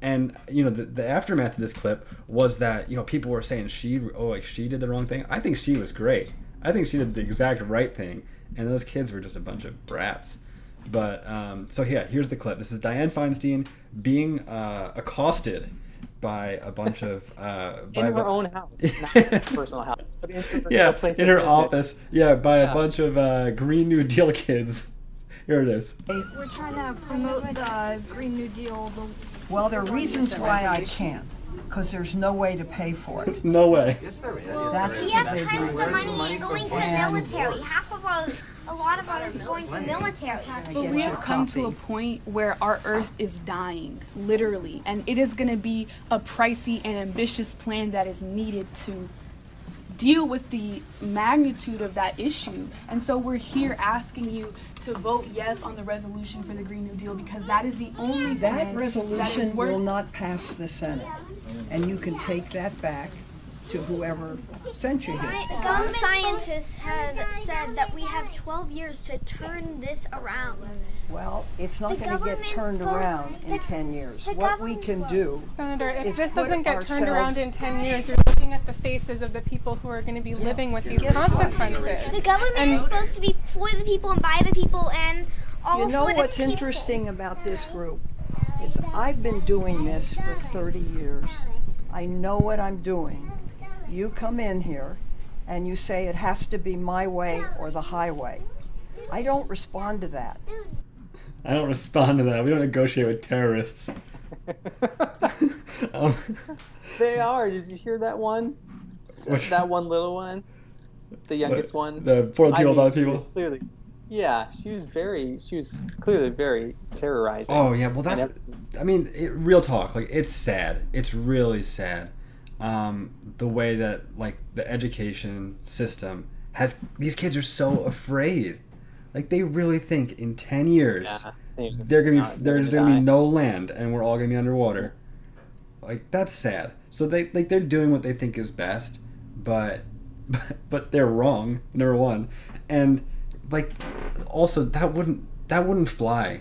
[SPEAKER 1] And, you know, the aftermath of this clip was that, you know, people were saying she did the wrong thing. I think she was great. I think she did the exact right thing. And those kids were just a bunch of brats. But, so yeah, here's the clip. This is Dianne Feinstein being accosted by a bunch of...
[SPEAKER 2] in her own house, not her personal house, but in her place
[SPEAKER 1] in her
[SPEAKER 2] business.
[SPEAKER 1] Office. Yeah, by a bunch of Green New Deal kids. Here it is.
[SPEAKER 8] We're trying to promote the Green New Deal.
[SPEAKER 9] Well, there are reasons why I can't, because there's no way to pay for it.
[SPEAKER 1] No way.
[SPEAKER 9] That's
[SPEAKER 8] We have tons of money going to the military. A lot of ours is going to the military.
[SPEAKER 10] But we have come to a point where our Earth is dying, literally, and it is going to be a pricey and ambitious plan that is needed to deal with the magnitude of that issue. And so we're here asking you to vote yes on the resolution for the Green New Deal, because that is the only
[SPEAKER 9] That
[SPEAKER 10] plan
[SPEAKER 9] resolution will not pass the Senate, and you can take that back to whoever sent you here.
[SPEAKER 8] Some scientists have said that we have 12 years to turn this around.
[SPEAKER 9] Well, it's not
[SPEAKER 8] The
[SPEAKER 9] going to get
[SPEAKER 8] government's
[SPEAKER 9] turned
[SPEAKER 8] supposed-
[SPEAKER 9] around in
[SPEAKER 8] the-
[SPEAKER 9] 10 years.
[SPEAKER 8] the
[SPEAKER 9] What we
[SPEAKER 8] government's
[SPEAKER 9] can
[SPEAKER 8] supposed-
[SPEAKER 9] do
[SPEAKER 11] Senator, if
[SPEAKER 9] is
[SPEAKER 11] this
[SPEAKER 9] put
[SPEAKER 11] doesn't get turned
[SPEAKER 9] ourselves-
[SPEAKER 11] around in 10 years, you're looking at the faces of the people who are going to be living with these
[SPEAKER 9] Guess what?
[SPEAKER 11] consequences.
[SPEAKER 8] The government is supposed to be for the people and by the people and all
[SPEAKER 9] You know
[SPEAKER 8] for the
[SPEAKER 9] what's
[SPEAKER 8] people.
[SPEAKER 9] interesting about this group is I've been doing this for 30 years. I know what I'm doing. You come in here and you say it has to be my way or the highway. I don't respond to that.
[SPEAKER 1] I don't respond to that. We don't negotiate with terrorists.
[SPEAKER 2] They are. Did you hear that one? That one little one? The youngest one?
[SPEAKER 1] The for the people, by the
[SPEAKER 2] she
[SPEAKER 1] people?
[SPEAKER 2] was clearly, yeah, she was clearly very terrorizing.
[SPEAKER 1] Oh, yeah. Well, that's... I mean, real talk. Like, it's sad. It's really sad. The way that, like, the education system has... These kids are so afraid. Like, they really think in 10 years there's gonna be no land and we're all gonna be underwater. Like, that's sad. So they're doing what they think is best, but they're wrong, number one. And, like, also that wouldn't fly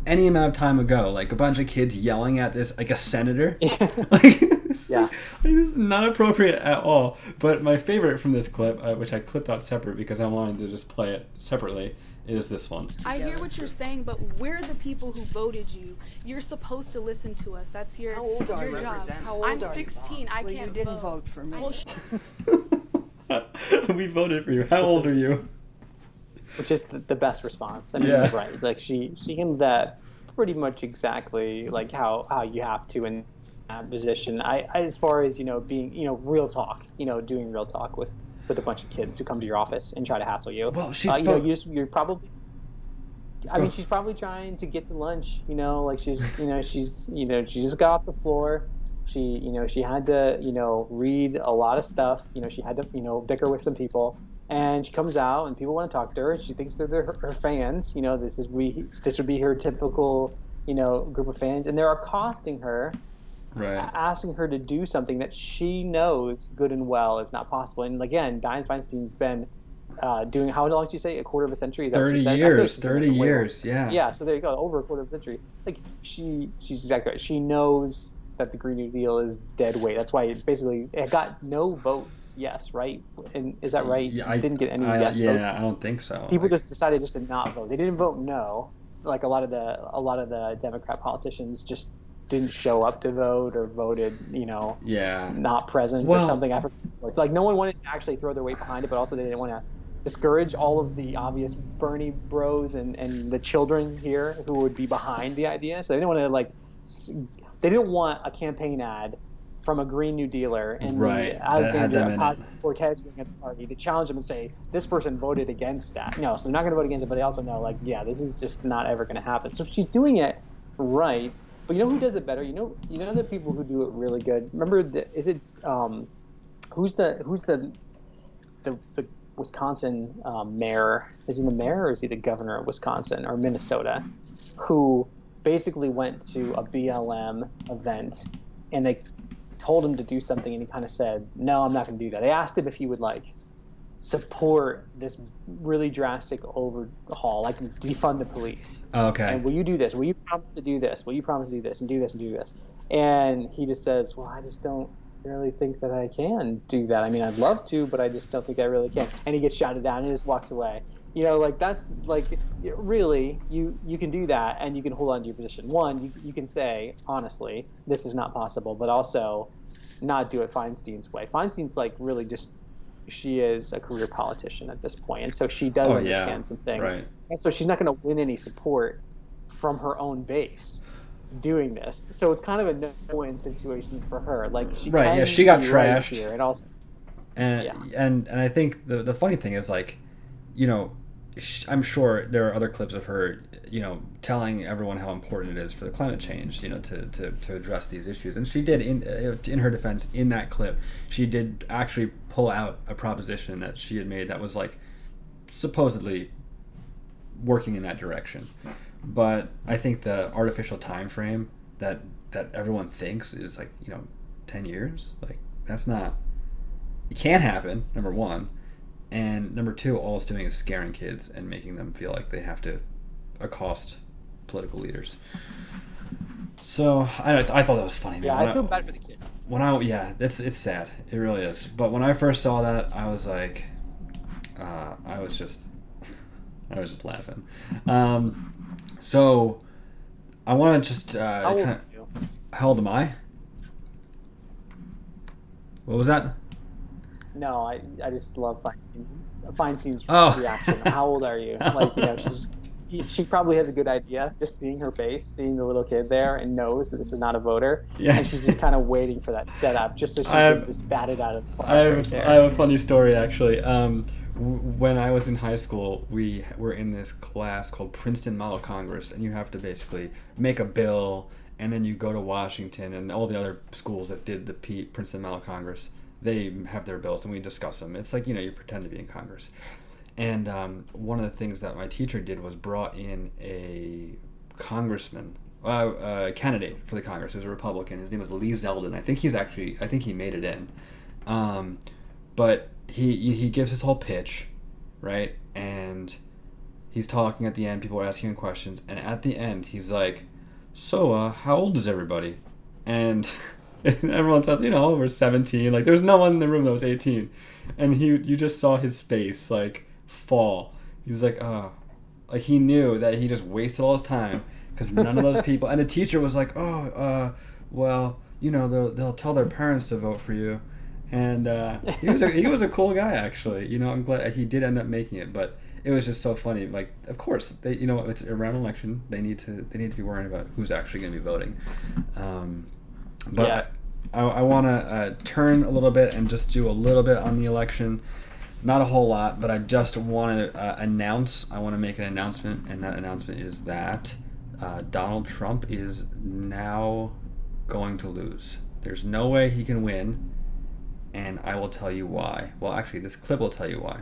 [SPEAKER 1] any amount of time ago. Like, a bunch of kids yelling at this, like, a senator. Like, this is not appropriate at all. But my favorite from this clip, which I clipped out separate because I wanted to just play it separately, is this one.
[SPEAKER 10] I hear what you're saying, but we're the people who voted you. You're supposed to listen to us. That's your job. I'm 16. I can't
[SPEAKER 9] You didn't vote for me.
[SPEAKER 1] We voted for you. How old are you?
[SPEAKER 2] Which is the best response. I mean,
[SPEAKER 1] Yeah.
[SPEAKER 2] right. Like, she handled that pretty much exactly like how you have to in that position. I as far as, being, real talk, doing real talk with a bunch of kids who come to your office and try to hassle you.
[SPEAKER 1] Well, she's
[SPEAKER 2] you're probably... I mean, she's probably trying to get to lunch, like she just got off the floor. She had to, read a lot of stuff. She had to, bicker with some people. And she comes out and people want to talk to her and she thinks they're her fans. This would be her typical, group of fans. And they're accosting her,
[SPEAKER 1] right,
[SPEAKER 2] asking her to do something that she knows good and well is not possible. And again, Dianne Feinstein's been doing, how long did you say, a quarter of a century? Is that
[SPEAKER 1] 30 years, 30 years, yeah.
[SPEAKER 2] Yeah, so there you go, over a quarter of a century. Like, she's exactly right. She knows that the Green New Deal is dead weight. That's why it got no votes, yes, right? And is that right?
[SPEAKER 1] Yeah,
[SPEAKER 2] it didn't get any yes votes?
[SPEAKER 1] Yeah, I don't think so.
[SPEAKER 2] People just decided just to not vote. They didn't vote no. Like, a lot of the Democrat politicians just didn't show up to vote or voted, not present or something. Like, no one wanted to actually throw their weight behind it, but also they didn't want to discourage all of the obvious Bernie bros and the children here who would be behind the idea. So they didn't want to, they didn't want a campaign ad from a Green New Dealer and Alexandria Ocasio-Cortez being at the party to challenge them and say, this person voted against that. No, so they're not going to vote against it, but they also know, like, yeah, this is just not ever going to happen. So she's doing it right. But you know who does it better? You know the people who do it really good. Remember, who's the Wisconsin mayor? Is he the mayor or is he the governor of Wisconsin or Minnesota? Who basically went to a BLM event and they told him to do something and he kind of said, no, I'm not going to do that. They asked him if he would support this really drastic overhaul, like defund the police.
[SPEAKER 1] Okay.
[SPEAKER 2] And will you do this? Will you promise to do this? Will you promise to do this and do this and do this? And he just says, well, I just don't really think that I can do that. I mean, I'd love to, but I just don't think I really can. And he gets shouted down and just walks away. You know, like, that's like, really, you can do that and you can hold on to your position. One, you can say, honestly, this is not possible, but also not do it Feinstein's way. Feinstein's like really just, she is a career politician at this point. And so she does understand some things.
[SPEAKER 1] Right.
[SPEAKER 2] And so she's not going to win any support from her own base doing this. So it's kind of a no-win situation for her. Like, she
[SPEAKER 1] she got trashed
[SPEAKER 2] here, and also,
[SPEAKER 1] and I think the funny thing is, like, you know, I'm sure there are other clips of her, you know, telling everyone how important it is for the climate change, you know, to address these issues. And she did, in her defense, in that clip, she did actually pull out a proposition that she had made that was, like, supposedly working in that direction. But I think the artificial time frame that everyone thinks is, like, you know, 10 years, like, that's not, it can't happen, number one. And number two, all it's doing is scaring kids and making them feel like they have to accost political leaders. So I thought that was funny, man.
[SPEAKER 2] Yeah, I feel bad for the kids.
[SPEAKER 1] It's sad. It really is. But when I first saw that, I was like, I was just laughing. So I want to just how old am I? What was that?
[SPEAKER 2] No, I just love Feinstein's
[SPEAKER 1] Oh.
[SPEAKER 2] reaction. How old are you? Like, you know, she probably has a good idea, just seeing her face, seeing the little kid there, and knows that this is not a voter.
[SPEAKER 1] Yeah.
[SPEAKER 2] And she's just kind of waiting for that setup, just so she can just bat it out of the park.
[SPEAKER 1] I have a funny story, actually. When I was in high school, we were in this class called Princeton Model Congress, and you have to basically make a bill, and then you go to Washington, and all the other schools that did the Princeton Model Congress, they have their bills, and we discuss them. It's like, you know, you pretend to be in Congress. And one of the things that my teacher did was brought in a congressman, candidate for the Congress. He was a Republican. His name was Lee Zeldin. I think he made it in. But he gives his whole pitch, right? And he's talking at the end. People are asking him questions. And at the end, he's like, so, how old is everybody? And everyone says, you know, we're 17. Like, there's no one in the room that was 18. And you just saw his face, like, fall. He's like, oh. Like, he knew that he just wasted all his time because none of those people. And the teacher was like, well, you know, they'll tell their parents to vote for you. And he was a cool guy, actually. You know, I'm glad he did end up making it. But it was just so funny. Like, of course, they, you know, it's around an election. They need to be worrying about who's actually going to be voting. But yeah. I want to turn a little bit and just do a little bit on the election. Not a whole lot, but I just want to announce. I want to make an announcement, and that announcement is that Donald Trump is now going to lose. There's no way he can win, and I will tell you why. Well, actually, this clip will tell you why.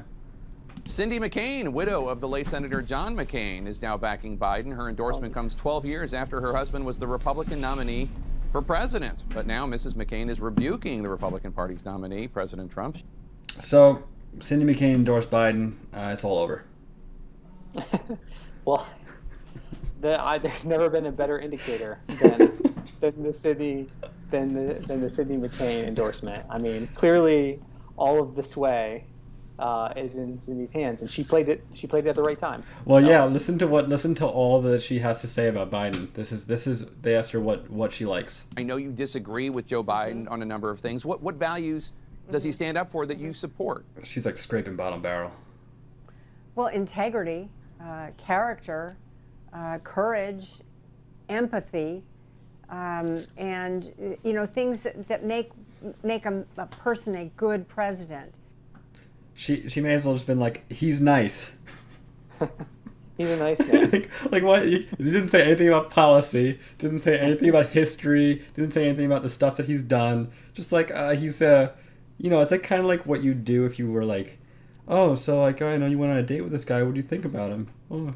[SPEAKER 12] Cindy McCain, widow of the late Senator John McCain, is now backing Biden. Her endorsement comes 12 years after her husband was the Republican nominee for president. But now Mrs. McCain is rebuking the Republican Party's nominee, President Trump.
[SPEAKER 1] So, Cindy McCain endorsed Biden. It's all over.
[SPEAKER 2] Well, there's never been a better indicator than the Cindy McCain endorsement. I mean, clearly, all of the sway is in Cindy's hands, and she played it at the right time.
[SPEAKER 1] Well, so, yeah. Listen to all that she has to say about Biden. This is. They asked her what she likes.
[SPEAKER 12] I know you disagree with Joe Biden on a number of things. What values does he stand up for that you support?
[SPEAKER 1] She's like scraping bottom barrel.
[SPEAKER 13] Well, integrity, character, courage, empathy, and you know, things that make a person a good president.
[SPEAKER 1] She may as well just been like, he's nice.
[SPEAKER 2] He's a nice man.
[SPEAKER 1] like what? You didn't say anything about policy. Didn't say anything about history. Didn't say anything about the stuff that he's done. Just like he's you know, it's like kind of like what you do if you were like, oh, so like, I know you went on a date with this guy. What do you think about him? Oh,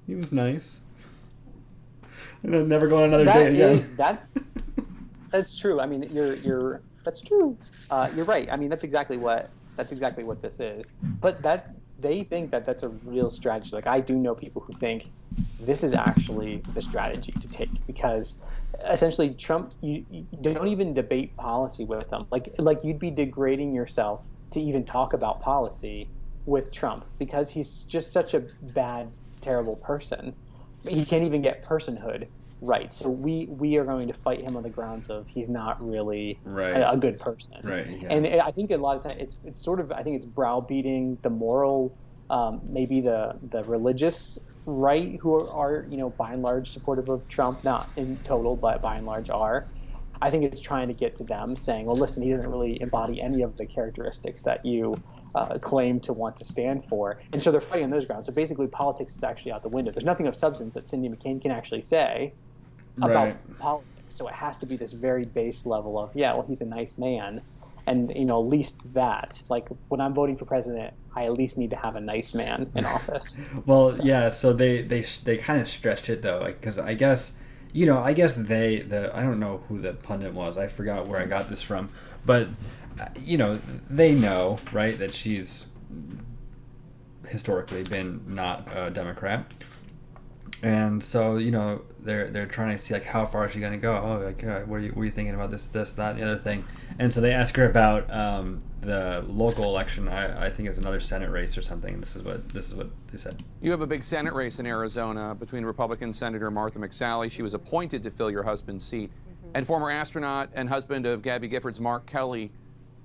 [SPEAKER 1] he was nice. And then never go on another date again.
[SPEAKER 2] That's true. I mean, that's true. You're right. I mean, that's exactly what this is. But they think that that's a real strategy. Like, I do know people who think this is actually the strategy to take, because essentially Trump, you don't even debate policy with him. Like you'd be degrading yourself to even talk about policy with Trump, because he's just such a bad, terrible person. He can't even get personhood right. So we are going to fight him on the grounds of he's not really a good person.
[SPEAKER 1] Right. Yeah.
[SPEAKER 2] And I think a lot of times it's sort of, I think it's browbeating the moral, maybe the religious right, who are by and large supportive of Trump, not in total, but by and large are. I think it's trying to get to them, saying, well, listen, he doesn't really embody any of the characteristics that you claim to want to stand for. And so they're fighting on those grounds. So basically politics is actually out the window. There's nothing of substance that Cindy McCain can actually say about politics. So it has to be this very base level of, yeah, well, he's a nice man. And, at least that, like when I'm voting for president, I at least need to have a nice man in office.
[SPEAKER 1] Well, yeah, so they kind of stretched it though, like, because I guess I don't know who the pundit was. I forgot where I got this from, but they know, right, that she's historically been not a Democrat, and so they're trying to see like how far is she going to go. Oh, like what are you thinking about this, that, and the other thing, and so they ask her about the local election. I think it's another Senate race or something. This is what they said. You
[SPEAKER 12] have a big Senate race in Arizona between Republican Senator Martha McSally. She was appointed to fill your husband's seat, and former astronaut and husband of Gabby Giffords, Mark Kelly.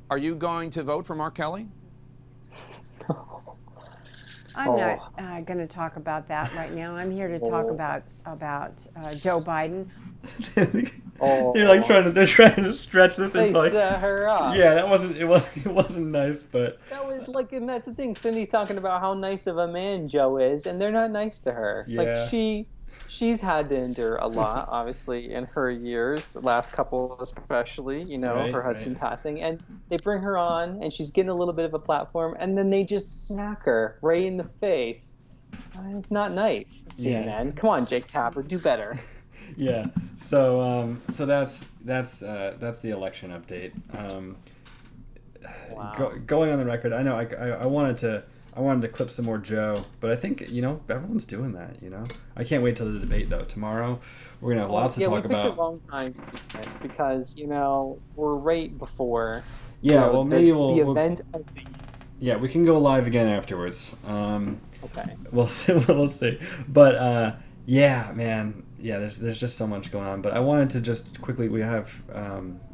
[SPEAKER 12] Are you going to vote for Mark Kelly?
[SPEAKER 13] I'm not going to talk about that right now. I'm here to talk about Joe Biden.
[SPEAKER 1] They're trying to stretch this into like
[SPEAKER 2] her up.
[SPEAKER 1] Yeah, it wasn't nice, but
[SPEAKER 2] that was like, and that's the thing. Cindy's talking about how nice of a man Joe is, and they're not nice to her.
[SPEAKER 1] Yeah.
[SPEAKER 2] Like she's had to endure a lot, obviously, in her years, last couple especially, her husband passing. And they bring her on, and she's getting a little bit of a platform, and then they just smack her right in the face. It's not nice, CNN. Yeah. Come on, Jake Tapper, do better.
[SPEAKER 1] Yeah. So that's the election update.
[SPEAKER 2] Wow.
[SPEAKER 1] Going on the record, I know I wanted to clip some more Joe, but I think everyone's doing that. I can't wait till the debate though. Tomorrow we're gonna have lots to talk about.
[SPEAKER 2] We picked a long time to do this because we're right before.
[SPEAKER 1] Yeah, well maybe
[SPEAKER 2] the event of the.
[SPEAKER 1] Yeah, we can go live again afterwards.
[SPEAKER 2] Okay.
[SPEAKER 1] We'll see. But yeah, man. Yeah, there's just so much going on. But I wanted to just quickly. We have.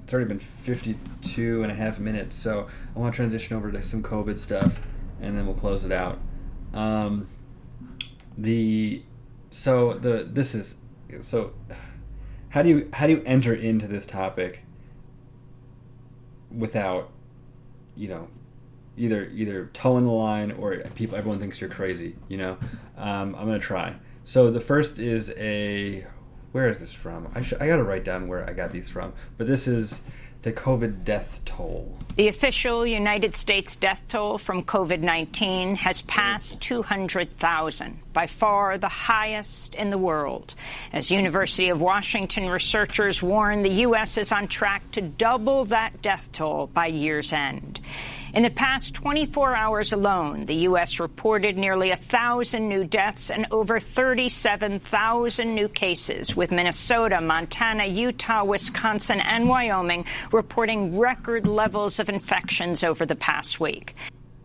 [SPEAKER 1] It's already been 52 and a half minutes, so I want to transition over to some COVID stuff. And then we'll close it out. How do you enter into this topic without, either toeing the line or everyone thinks you're crazy. I'm gonna try. So the first is where is this from? I gotta write down where I got these from. But this is the COVID death toll.
[SPEAKER 6] The official United States death toll from COVID-19 has passed 200,000, by far the highest in the world. As University of Washington researchers warn, the U.S. is on track to double that death toll by year's end. In the past 24 hours alone, the U.S. reported nearly 1,000 new deaths and over 37,000 new cases, with Minnesota, Montana, Utah, Wisconsin, and Wyoming reporting record levels of infections over the past week.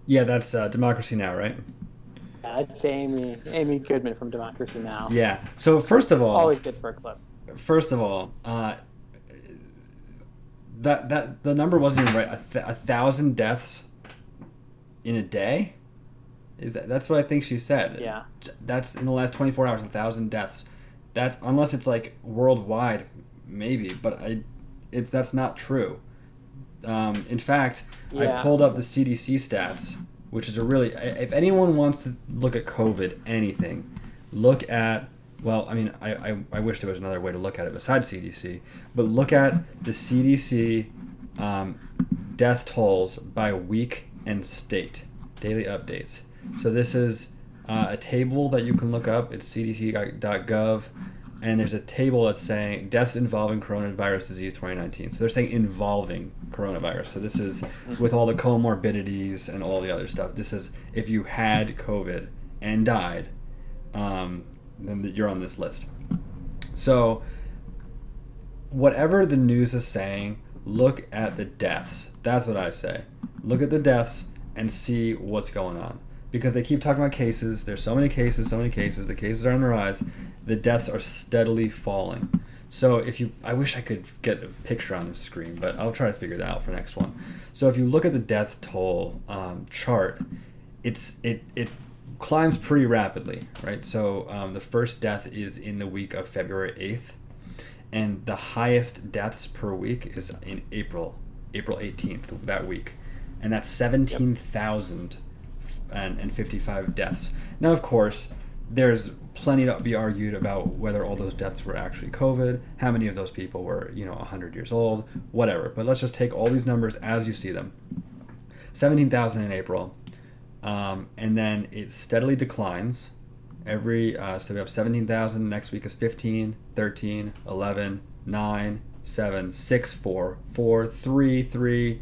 [SPEAKER 1] Yeah, that's Democracy Now!, right?
[SPEAKER 2] That's Amy Goodman from Democracy Now!
[SPEAKER 1] Yeah. So first of all...
[SPEAKER 2] Always good for a clip.
[SPEAKER 1] First of all... That the number wasn't even right. 1,000 deaths in a day? That's what I think she said.
[SPEAKER 2] Yeah.
[SPEAKER 1] That's in the last 24 hours, 1,000 deaths. That's unless it's like worldwide, maybe, but that's not true. In fact, I pulled up the CDC stats, which is if anyone wants to look at COVID, anything, look at. Well, I mean, I wish there was another way to look at it besides CDC, but look at the CDC death tolls by week and state, daily updates. So this is a table that you can look up. It's cdc.gov, and there's a table that's saying deaths involving coronavirus disease 2019. So they're saying involving coronavirus. So this is with all the comorbidities and all the other stuff. This is if you had COVID and died, then you're on this list. So whatever the news is saying, look at the deaths. That's what I say. Look at the deaths and see what's going on. Because they keep talking about cases. There's so many cases. The cases are on the rise. The deaths are steadily falling. So I wish I could get a picture on the screen, but I'll try to figure that out for next one. So if you look at the death toll chart, it climbs pretty rapidly, right? So the first death is in the week of February 8th, and the highest deaths per week is in April 18th, that week, and that's 17,055 deaths. Now, of course, there's plenty to be argued about whether all those deaths were actually COVID, how many of those people were, 100 years old, whatever. But let's just take all these numbers as you see them. 17,000 in April, and then it steadily declines. So we have 17,000, next week is 15, 13, 11, 9, 7, 6, 4, 4, 3, 3,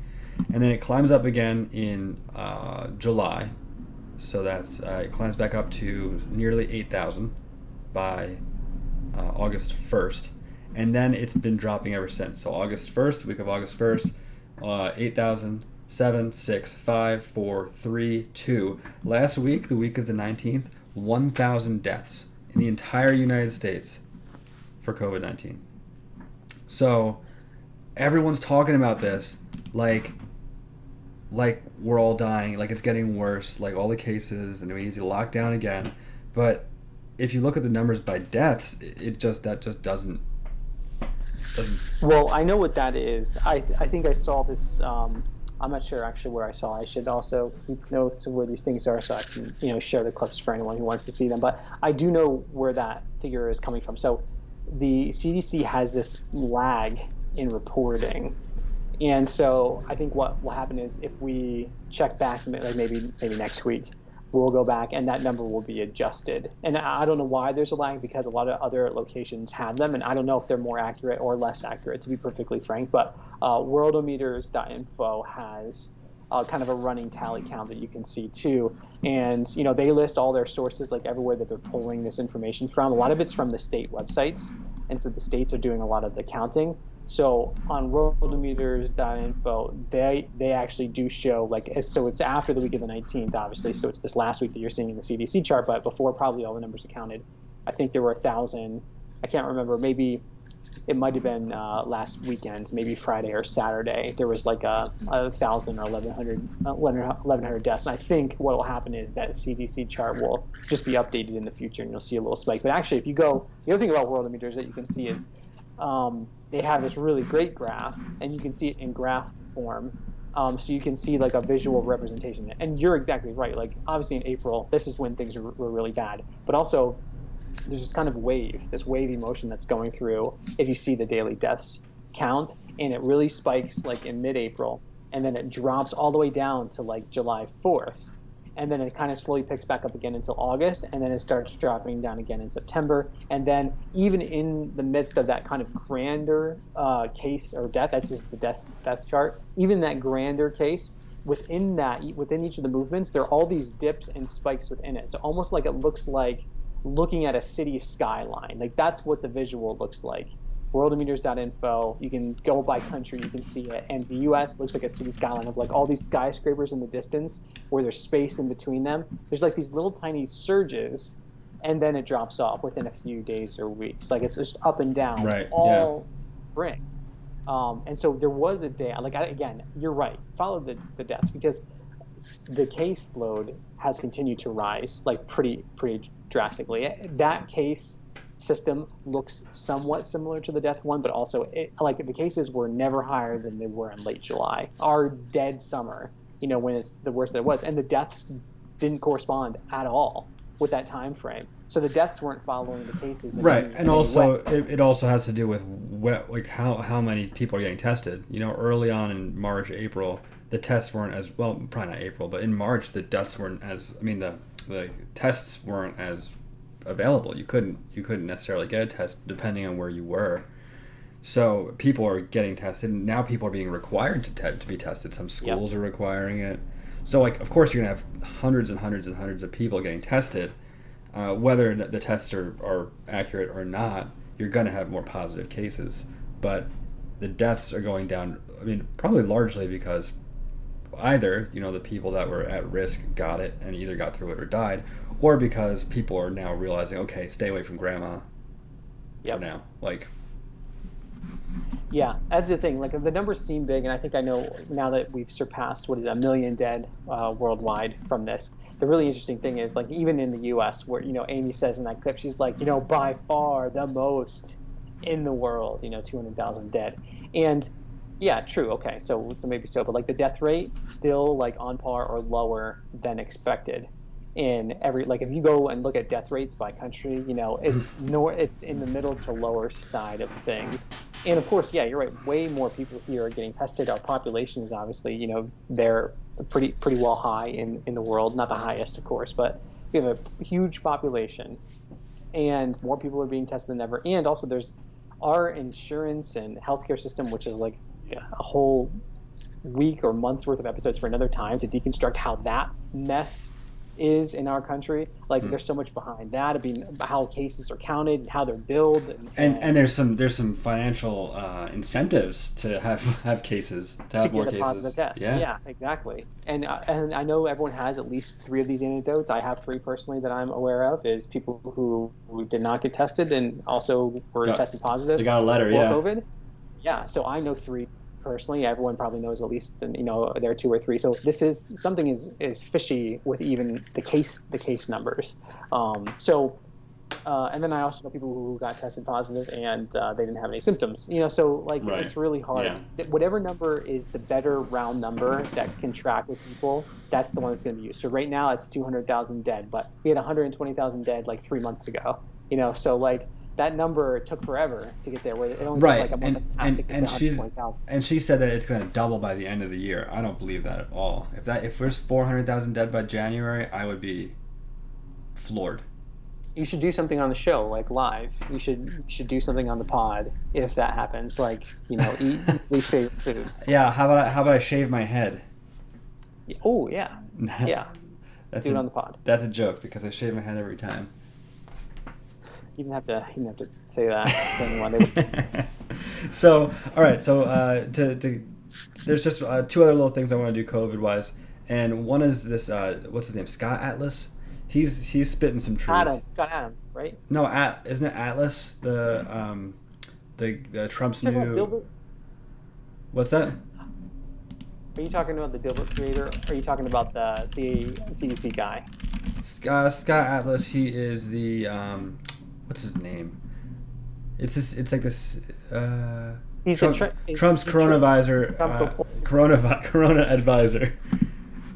[SPEAKER 1] and then it climbs up again in July. So that's it climbs back up to nearly 8,000 by August 1st, and then it's been dropping ever since. So August 1st, week of August 1st, 8,000, 7, 6, 5, 4, 3, 2. Last week, the week of the 19th, 1,000 deaths in the entire United States for COVID-19. So everyone's talking about this like we're all dying, like it's getting worse, like all the cases, and we need to lock down again. But if you look at the numbers by deaths, that just doesn't.
[SPEAKER 2] Well, I know what that is. I think I saw this. I'm not sure actually where I saw. I should also keep notes of where these things are so I can share the clips for anyone who wants to see them. But I do know where that figure is coming from. So the CDC has this lag in reporting. And so I think what will happen is if we check back, like maybe next week, we'll go back and that number will be adjusted. And I don't know why there's a lag, because a lot of other locations have them, and I don't know if they're more accurate or less accurate, to be perfectly frank. But worldometers.info has kind of a running tally count that you can see too. And they list all their sources, like everywhere that they're pulling this information from. A lot of it's from the state websites, and so the states are doing a lot of the counting. So on worldometers.info, they actually do show, so it's after the week of the 19th, obviously, so it's this last week that you're seeing in the CDC chart, but before probably all the numbers are counted. I think there were 1,000, I can't remember, maybe it might have been last weekend, maybe Friday or Saturday, there was like 1,000 or 1,100 deaths. And I think what will happen is that CDC chart will just be updated in the future, and you'll see a little spike. But actually, if you go, the other thing about Worldometers that you can see is they have this really great graph, and you can see it in graph form. So you can see like a visual representation. And you're exactly right. Like obviously in April, this is when things were really bad. But also there's this kind of this wavy motion that's going through if you see the daily deaths count. And it really spikes like in mid-April. And then it drops all the way down to like July 4th. And then it kind of slowly picks back up again until August, and then it starts dropping down again in September. And then even in the midst of that kind of grander case or death, that's just the death chart, even that grander case, within each of the movements, there are all these dips and spikes within it. So almost like it looks like looking at a city skyline. Like that's what the visual looks like. Worldometers.info, you can go by country, you can see it. And the US looks like a city skyline of like all these skyscrapers in the distance where there's space in between them. There's like these little tiny surges, and then it drops off within a few days or weeks. Like it's just up and down all spring. And so there was a day, again, you're right, follow the deaths, because the caseload has continued to rise like pretty drastically. That case system looks somewhat similar to the death one, but also the cases were never higher than they were in late July, our dead summer, when it's the worst that it was, and the deaths didn't correspond at all with that time frame. So the deaths weren't following the cases.
[SPEAKER 1] And also it also has to do with how many people are getting tested. Early on in March, April, the tests weren't as well. Probably not April, but in March, the deaths weren't as. The tests weren't as available. You couldn't necessarily get a test depending on where you were. So people are getting tested. Now people are being required to be tested. Some schools are requiring it. So of course you're gonna have hundreds and hundreds and hundreds of people getting tested. Whether the tests are accurate or not, you're gonna have more positive cases. but the deaths are going down. I mean, probably largely because either, the people that were at risk got it and either got through it or died, or because people are now realizing, okay, stay away from grandma for now.
[SPEAKER 2] Yeah, that's the thing. The numbers seem big, and I think I know now that we've surpassed 1 million dead worldwide from this. The really interesting thing is, even in the U.S., where Amy says in that clip, she's like, by far the most in the world, 200,000 dead, and yeah, true. Okay, so maybe so, but the death rate still on par or lower than expected. In every if you go and look at death rates by country, it's in the middle to lower side of things. And of course, yeah, you're right. Way more people here are getting tested. Our population is obviously, they're pretty well high in the world. Not the highest, of course, but we have a huge population, and more people are being tested than ever. And also, there's our insurance and healthcare system, which is a whole week or month's worth of episodes for another time to deconstruct how that mess is in our country. There's so much behind that. How cases are counted, how they're billed,
[SPEAKER 1] and there's some financial incentives to have cases, to have more cases.
[SPEAKER 2] Positive test. Yeah, exactly. And I know everyone has at least 3 of these anecdotes. I have 3 personally that I'm aware of. Is people who did not get tested and also were tested positive.
[SPEAKER 1] They got a letter,
[SPEAKER 2] for COVID. Yeah, so I know 3 personally. Everyone probably knows at least, there are 2 or 3. So this is something is fishy with even the case numbers. And then I also know people who got tested positive and they didn't have any symptoms. Right. It's really hard. Yeah. Whatever number is the better round number that can track with people, that's the one that's going to be used. So right now it's 200,000 dead, but we had 120,000 dead 3 months ago. So that number took forever to get there. Where it only took a month and to get to 120,000.
[SPEAKER 1] And she said that it's going to double by the end of the year. I don't believe that at all. If there's 400,000 dead by January, I would be floored.
[SPEAKER 2] You should do something on the show, live. You should do something on the pod if that happens. Eat least favorite food.
[SPEAKER 1] Yeah. How about I shave my head?
[SPEAKER 2] Oh yeah. Yeah. Do it on the pod.
[SPEAKER 1] That's a joke because I shave my head every time.
[SPEAKER 2] You didn't have to say that to anyone.
[SPEAKER 1] So, all right. So, there's just 2 other little things I want to do COVID-wise, and one is this. What's his name? Scott Atlas. He's spitting some truth.
[SPEAKER 2] Scott Adams, right?
[SPEAKER 1] No, isn't it Atlas? The Trump's new. What's that?
[SPEAKER 2] Are you talking about the Dilbert creator? Or are you talking about the CDC guy?
[SPEAKER 1] Scott Atlas. He is the what's his name? It's this. It's like this.
[SPEAKER 2] He's
[SPEAKER 1] Trump's coronavisor. Corona advisor.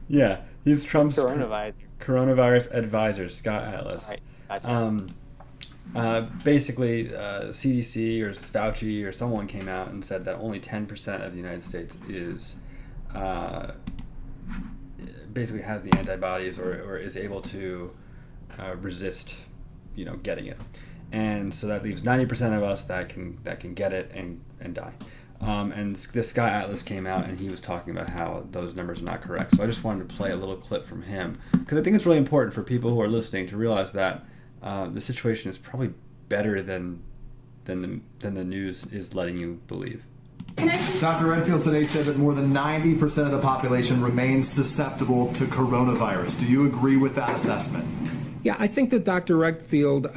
[SPEAKER 1] Yeah, he's Trump's coronavirus advisor, Scott Atlas.
[SPEAKER 2] Right. Gotcha.
[SPEAKER 1] Basically, CDC or Fauci or someone came out and said that only 10% of the United States is basically has the antibodies or is able to resist, getting it, and so that leaves 90% of us that can get it and die. And this guy Atlas came out and he was talking about how those numbers are not correct. So I just wanted to play a little clip from him because I think it's really important for people who are listening to realize that the situation is probably better than the news is letting you believe.
[SPEAKER 14] Dr. Redfield today said that more than 90% of the population remains susceptible to coronavirus. Do you agree with that assessment?
[SPEAKER 15] Yeah, I think that Dr. Redfield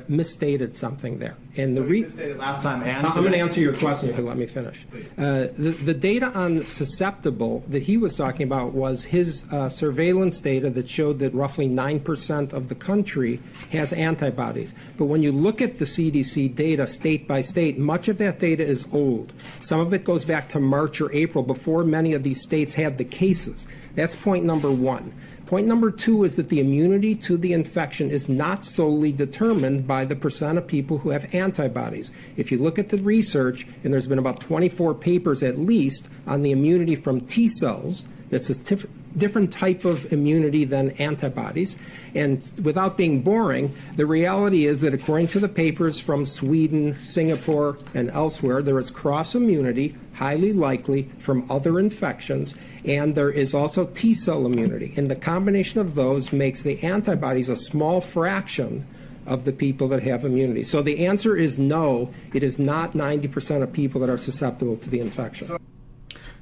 [SPEAKER 15] misstated something there. And
[SPEAKER 14] so he misstated last time and
[SPEAKER 15] I'm going to answer your question if you let me finish. The data on susceptible that he was talking about was his surveillance data that showed that roughly 9% of the country has antibodies. But when you look at the CDC data state by state, much of that data is old. Some of it goes back to March or April before many of these states had the cases. That's point number 1. Point number 2 is that the immunity to the infection is not solely determined by the percent of people who have antibodies. If you look at the research, and there's been about 24 papers at least on the immunity from T cells, that's a different type of immunity than antibodies. And without being boring, the reality is that according to the papers from Sweden, Singapore, and elsewhere, there is cross immunity, highly likely from other infections, and there is also T-cell immunity. And the combination of those makes the antibodies a small fraction of the people that have immunity. So the answer is no, it is not 90% of people that are susceptible to the infection.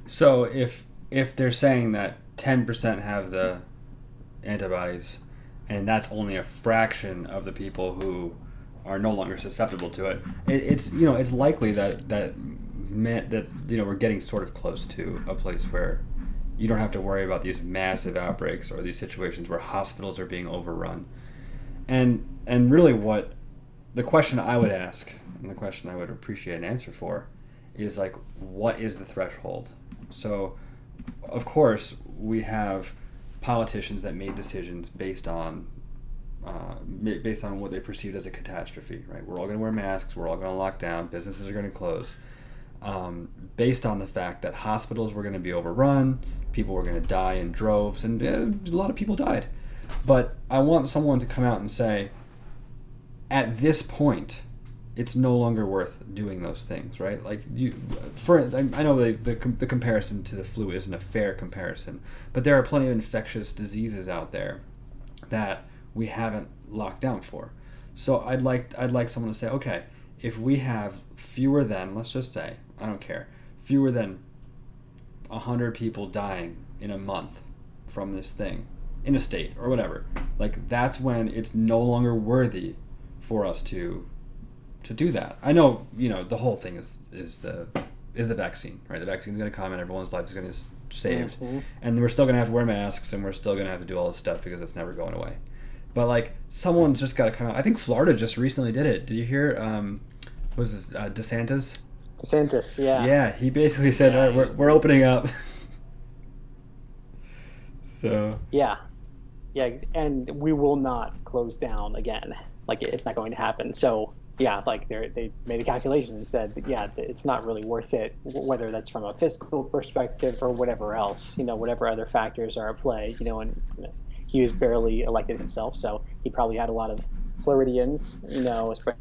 [SPEAKER 1] So if they're saying that 10% have the antibodies, and that's only a fraction of the people who are no longer susceptible to it, it's likely that we're getting sort of close to a place where you don't have to worry about these massive outbreaks or these situations where hospitals are being overrun. And really what the question I would ask, and the question I would appreciate an answer for, is like, what is the threshold? So, of course, we have politicians that made decisions based on what they perceived as a catastrophe, right? We're all going to wear masks, we're all going to lock down, businesses are going to close, based on the fact that hospitals were going to be overrun, people were going to die in droves, and a lot of people died. But I want someone to come out and say, at this point, it's no longer worth doing those things, right? Like I know the comparison to the flu isn't a fair comparison, but there are plenty of infectious diseases out there that we haven't locked down for. So I'd like someone to say, okay, if we have fewer than, let's just say, I don't care, fewer than 100 people dying in a month from this thing in a state or whatever, like that's when it's no longer worthy for us to do that. I know, the whole thing is the vaccine, right? The vaccine's going to come and everyone's life is going to be saved, and we're still going to have to wear masks and we're still going to have to do all this stuff because it's never going away. But like, someone's just got to come out. I think Florida just recently did it. Did you hear? Was this DeSantis?
[SPEAKER 2] DeSantis, yeah.
[SPEAKER 1] Yeah, he basically said, "All right, we're opening up." So.
[SPEAKER 2] Yeah, and we will not close down again. Like, it's not going to happen. So yeah, like they made a calculation and said that, yeah, it's not really worth it, whether that's from a fiscal perspective or whatever else. Whatever other factors are at play. And he was barely elected himself, so he probably had a lot of Floridians. Especially,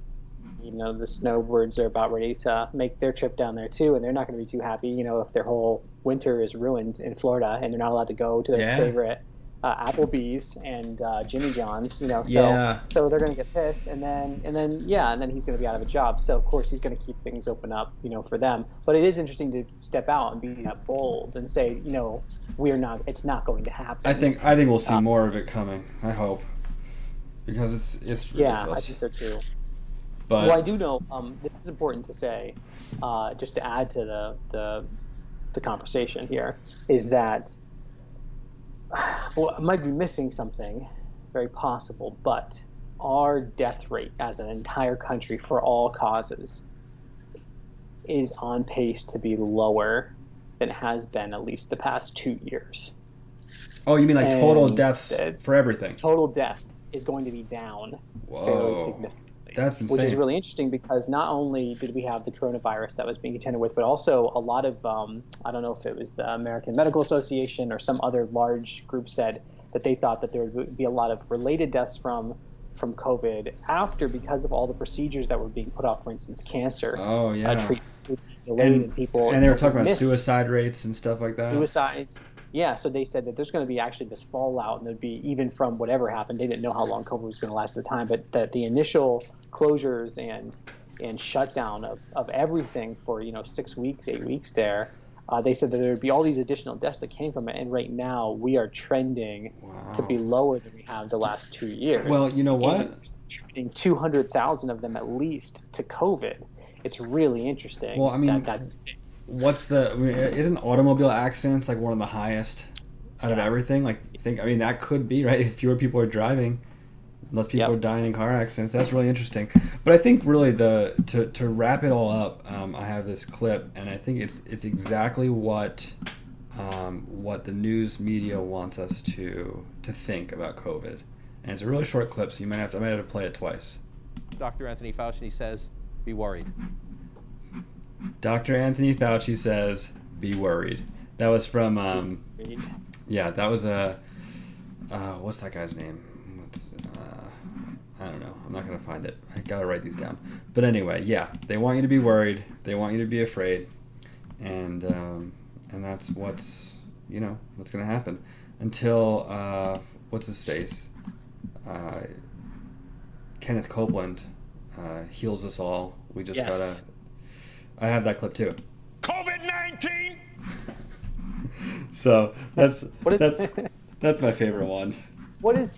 [SPEAKER 2] the snowbirds are about ready to make their trip down there too, and they're not going to be too happy, if their whole winter is ruined in Florida and they're not allowed to go to their favorite Applebee's and Jimmy John's, so they're going to get pissed, and then he's going to be out of a job. So of course he's going to keep things open up, for them. But it is interesting to step out and be that bold and say, it's not going to happen.
[SPEAKER 1] I think we'll see more of it coming. I hope, because it's ridiculous.
[SPEAKER 2] Yeah, I think so too.
[SPEAKER 1] But
[SPEAKER 2] well, I do know this is important to say, just to add to the conversation here, is that. Well, I might be missing something. It's very possible, but our death rate as an entire country for all causes is on pace to be lower than it has been at least the past 2 years.
[SPEAKER 1] Oh, you mean like total deaths for everything?
[SPEAKER 2] Total death is going to be down fairly significantly.
[SPEAKER 1] That's insane.
[SPEAKER 2] Which is really interesting because not only did we have the coronavirus that was being contended with, but also a lot of, I don't know if it was the American Medical Association or some other large group said that they thought that there would be a lot of related deaths from COVID after, because of all the procedures that were being put off, for instance, cancer.
[SPEAKER 1] Oh, yeah.
[SPEAKER 2] Treatment delayed in people.
[SPEAKER 1] And they were talking about suicide rates and stuff like that.
[SPEAKER 2] Suicides. Yeah, so they said that there's going to be actually this fallout, and there'd be, even from whatever happened, they didn't know how long COVID was going to last at the time, but that the initial closures and shutdown of everything for 6 weeks, 8 weeks there, they said that there would be all these additional deaths that came from it, and right now we are trending to be lower than we have the last 2 years.
[SPEAKER 1] Well, you know what?
[SPEAKER 2] Trending 200,000 of them at least to COVID. It's really interesting.
[SPEAKER 1] Well, I mean,
[SPEAKER 2] that's
[SPEAKER 1] isn't automobile accidents like one of the highest out of everything? Like, that could be, right? If fewer people are driving, less people are dying in car accidents. That's really interesting. But I think really to wrap it all up, I have this clip, and I think it's exactly what the news media wants us to think about COVID. And it's a really short clip, so I might have to play it twice.
[SPEAKER 16] Dr. Anthony Fauci says, be worried.
[SPEAKER 1] Dr. Anthony Fauci says, be worried. That was from, that was what's that guy's name? I don't know. I'm not going to find it. I got to write these down. But anyway, yeah, they want you to be worried. They want you to be afraid. And that's what's going to happen until, what's his face? Kenneth Copeland heals us all. We just
[SPEAKER 2] Yes.
[SPEAKER 1] gotta. I have that clip too.
[SPEAKER 4] COVID-19!
[SPEAKER 1] So that's my favorite one.
[SPEAKER 2] What is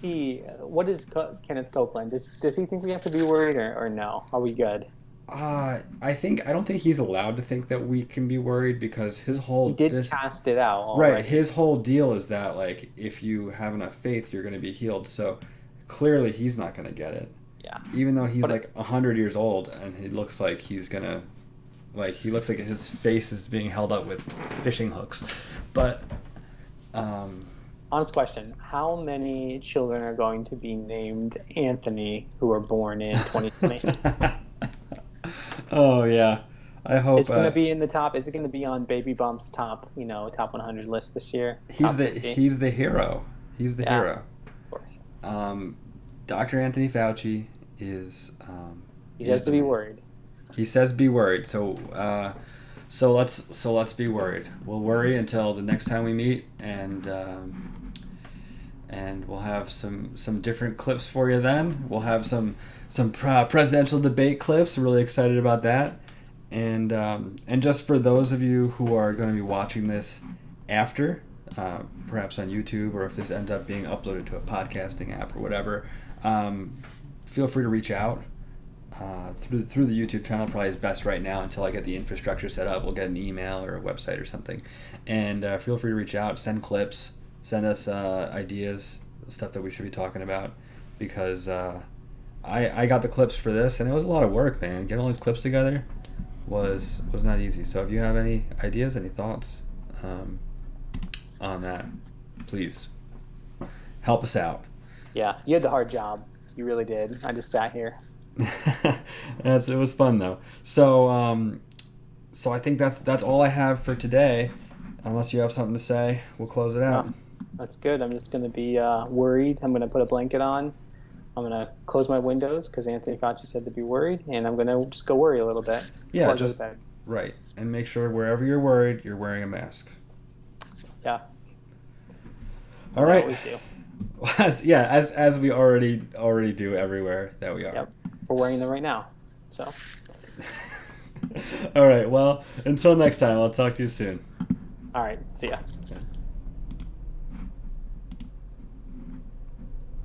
[SPEAKER 2] Kenneth Copeland? Does he think we have to be worried or no? Are we good?
[SPEAKER 1] I don't think he's allowed to think that we can be worried because his whole
[SPEAKER 2] He did cast it out.
[SPEAKER 1] Right, his whole deal is that like if you have enough faith, you're going to be healed. So clearly, he's not going to get it.
[SPEAKER 2] Yeah.
[SPEAKER 1] Even though he's like 100 years old and he looks like he's gonna, like he looks like his face is being held up with fishing hooks, but.
[SPEAKER 2] Honest question: how many children are going to be named Anthony who are born in 2020?
[SPEAKER 1] Oh yeah, I hope
[SPEAKER 2] it's going to be in the top. Is it going to be on Baby Bump's top 100 list this year?
[SPEAKER 1] He's the hero. He's the hero.
[SPEAKER 2] Of course.
[SPEAKER 1] Dr. Anthony Fauci is.
[SPEAKER 2] He says to be worried.
[SPEAKER 1] He says be worried. So let's be worried. We'll worry until the next time we meet, and we'll have some different clips for you then. We'll have some presidential debate clips. Really excited about that. And just for those of you who are going to be watching this after, perhaps on YouTube, or if this ends up being uploaded to a podcasting app or whatever, feel free to reach out through the YouTube channel. Probably is best right now until I get the infrastructure set up. We'll get an email or a website or something, and feel free to reach out, send clips, send us ideas, stuff that we should be talking about, because I got the clips for this, and it was a lot of work, man. Getting all these clips together was not easy. So if you have any ideas, any thoughts on that, please help us out.
[SPEAKER 2] Yeah, you had the hard job. You really did. I just sat here.
[SPEAKER 1] It was fun though. So I think that's all I have for today. Unless you have something to say, we'll close it out.
[SPEAKER 2] No, that's good. I'm just going to be worried. I'm going to put a blanket on. I'm going to close my windows because Anthony Fauci said to be worried, and I'm going to just go worry a little bit.
[SPEAKER 1] Yeah, just right. And make sure wherever you're worried, you're wearing a mask.
[SPEAKER 2] Yeah.
[SPEAKER 1] All right.
[SPEAKER 2] Always do.
[SPEAKER 1] as we already do everywhere that we are.
[SPEAKER 2] Yep. We're wearing them right now. So.
[SPEAKER 1] All right. Well, until next time, I'll talk to you soon.
[SPEAKER 2] All right. See ya.
[SPEAKER 1] Yeah.